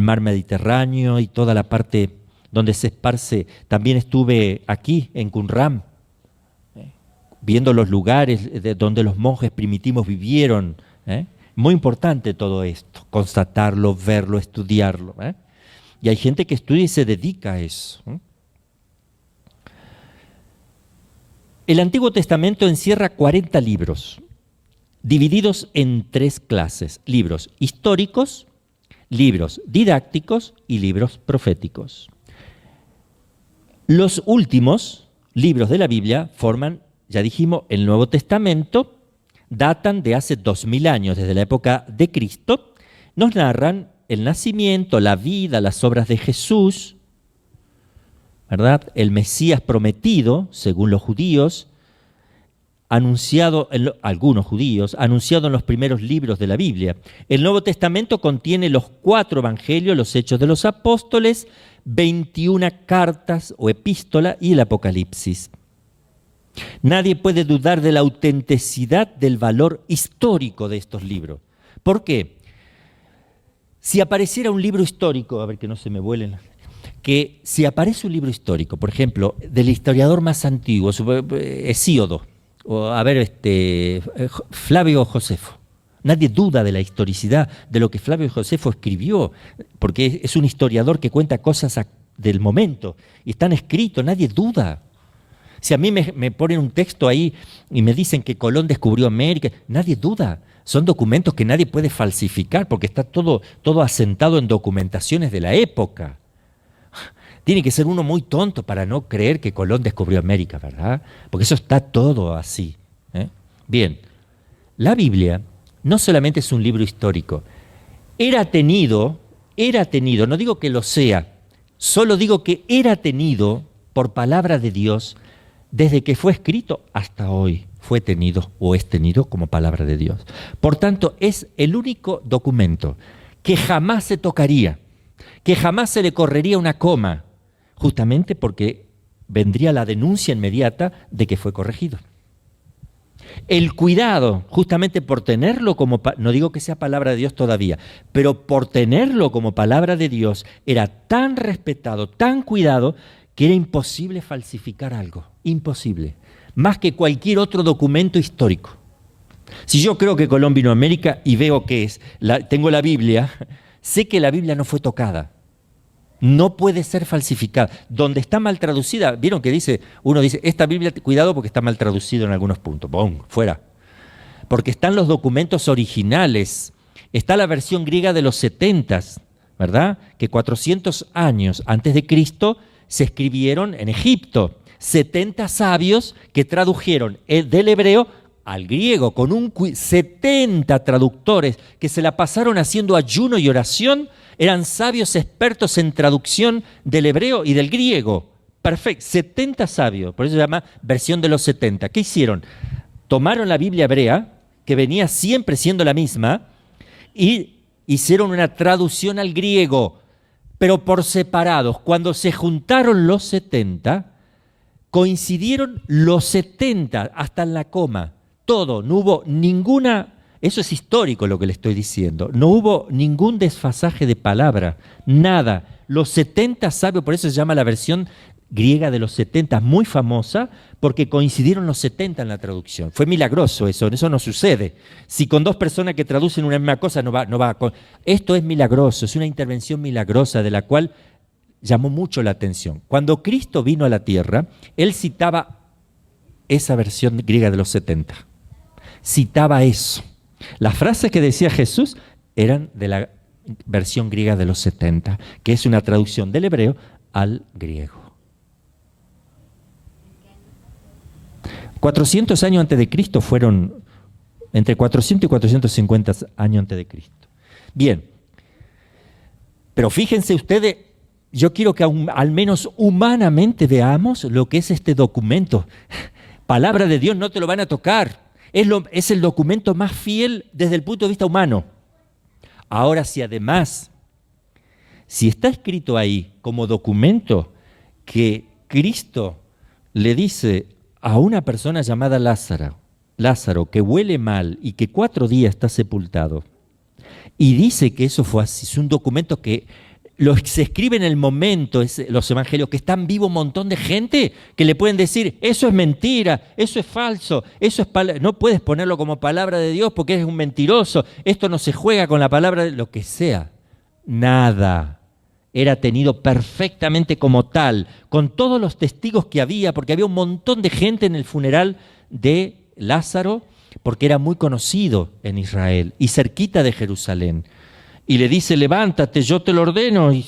mar Mediterráneo y toda la parte donde se esparce. También estuve aquí en Qumran, viendo los lugares donde los monjes primitivos vivieron. Muy importante todo esto, constatarlo, verlo, estudiarlo. Y hay gente que estudia y se dedica a eso. El Antiguo Testamento encierra 40 libros, divididos en 3 clases: libros históricos, libros didácticos y libros proféticos. Los últimos libros de la Biblia forman, ya dijimos, el Nuevo Testamento, datan de hace 2000 años, desde la época de Cristo, nos narran el nacimiento, la vida, las obras de Jesús, ¿verdad? El Mesías prometido, según los judíos, algunos judíos, anunciado en los primeros libros de la Biblia. El Nuevo Testamento contiene los 4 evangelios, los Hechos de los Apóstoles, 21 cartas o epístolas y el Apocalipsis. Nadie puede dudar de la autenticidad del valor histórico de estos libros. ¿Por qué? Si apareciera un libro histórico, a ver que no se me vuelen, que si aparece un libro histórico, por ejemplo, del historiador más antiguo, Hesíodo, o Flavio Josefo, nadie duda de la historicidad de lo que Flavio Josefo escribió, porque es un historiador que cuenta cosas del momento, y están escritos, nadie duda. Si a mí me ponen un texto ahí y me dicen que Colón descubrió América, nadie duda. Son documentos que nadie puede falsificar porque está todo asentado en documentaciones de la época. Tiene que ser uno muy tonto para no creer que Colón descubrió América, ¿verdad? Porque eso está todo así. Bien, la Biblia no solamente es un libro histórico. Era tenido, no digo que lo sea, solo digo que era tenido por palabra de Dios desde que fue escrito hasta hoy. Fue tenido o es tenido como palabra de Dios. Por tanto, es el único documento que jamás se tocaría, que jamás se le correría una coma, justamente porque vendría la denuncia inmediata de que fue corregido. El cuidado, justamente por tenerlo como, no digo que sea palabra de Dios todavía, pero por tenerlo como palabra de Dios, era tan respetado, tan cuidado, que era imposible falsificar algo, imposible, más que cualquier otro documento histórico. Si yo creo que Colón vino a América y veo que tengo la Biblia, sé que la Biblia no fue tocada. No puede ser falsificada. Donde está mal traducida, vieron que uno dice, esta Biblia, cuidado porque está mal traducido en algunos puntos. ¡Bum! Fuera. Porque están los documentos originales. Está la versión griega de los 70s, ¿verdad? Que 400 años antes de Cristo se escribieron en Egipto. 70 sabios que tradujeron del hebreo al griego, con 70 traductores que se la pasaron haciendo ayuno y oración. Eran sabios expertos en traducción del hebreo y del griego. Perfecto, 70 sabios, por eso se llama versión de los 70. ¿Qué hicieron? Tomaron la Biblia hebrea, que venía siempre siendo la misma, y hicieron una traducción al griego, pero por separados. Cuando se juntaron los 70, coincidieron los 70, hasta en la coma, todo, no hubo ninguna, eso es histórico lo que le estoy diciendo, no hubo ningún desfasaje de palabra, nada. Los 70 sabios, por eso se llama la versión griega de los 70, muy famosa, porque coincidieron los 70 en la traducción. Fue milagroso eso no sucede. Si con dos personas que traducen una misma cosa no va. Esto es milagroso, es una intervención milagrosa de la cual llamó mucho la atención. Cuando Cristo vino a la tierra, Él citaba esa versión griega de los 70. Citaba eso. Las frases que decía Jesús eran de la versión griega de los 70, que es una traducción del hebreo al griego. 400 años antes de Cristo fueron entre 400 y 450 años antes de Cristo. Bien, pero fíjense ustedes, yo quiero que al menos humanamente veamos lo que es este documento. Palabra de Dios, no te lo van a tocar. Es el documento más fiel desde el punto de vista humano. Ahora, si además, si está escrito ahí como documento que Cristo le dice a una persona llamada Lázaro, que huele mal y que 4 días está sepultado, y dice que eso fue así, es un documento que se escribe en el momento, los evangelios, que están vivo un montón de gente que le pueden decir, eso es mentira, eso es falso, no puedes ponerlo como palabra de Dios porque eres un mentiroso, esto no se juega con la palabra de lo que sea. Nada. Era tenido perfectamente como tal, con todos los testigos que había, porque había un montón de gente en el funeral de Lázaro, porque era muy conocido en Israel y cerquita de Jerusalén. Y le dice, levántate, yo te lo ordeno, y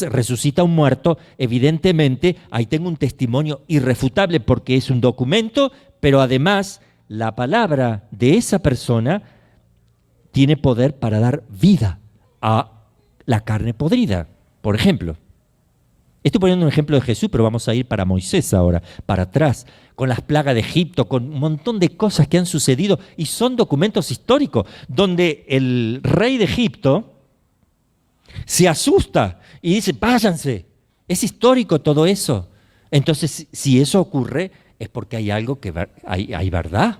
resucita a un muerto. Evidentemente, ahí tengo un testimonio irrefutable porque es un documento, pero además la palabra de esa persona tiene poder para dar vida a la carne podrida. Por ejemplo, estoy poniendo un ejemplo de Jesús, pero vamos a ir para Moisés ahora, para atrás, con las plagas de Egipto, con un montón de cosas que han sucedido y son documentos históricos, donde el rey de Egipto se asusta y dice, váyanse. Es histórico todo eso. Entonces, si eso ocurre, es porque hay algo que hay verdad.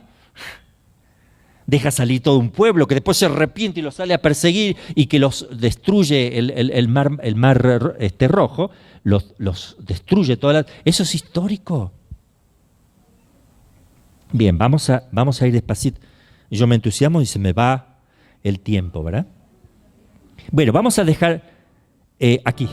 Deja salir todo un pueblo que después se arrepiente y los sale a perseguir y que los destruye el mar rojo, los destruye todas. Eso es histórico. Bien, vamos a ir despacito. Yo me entusiasmo y se me va el tiempo, ¿verdad? Bueno, vamos a dejar aquí.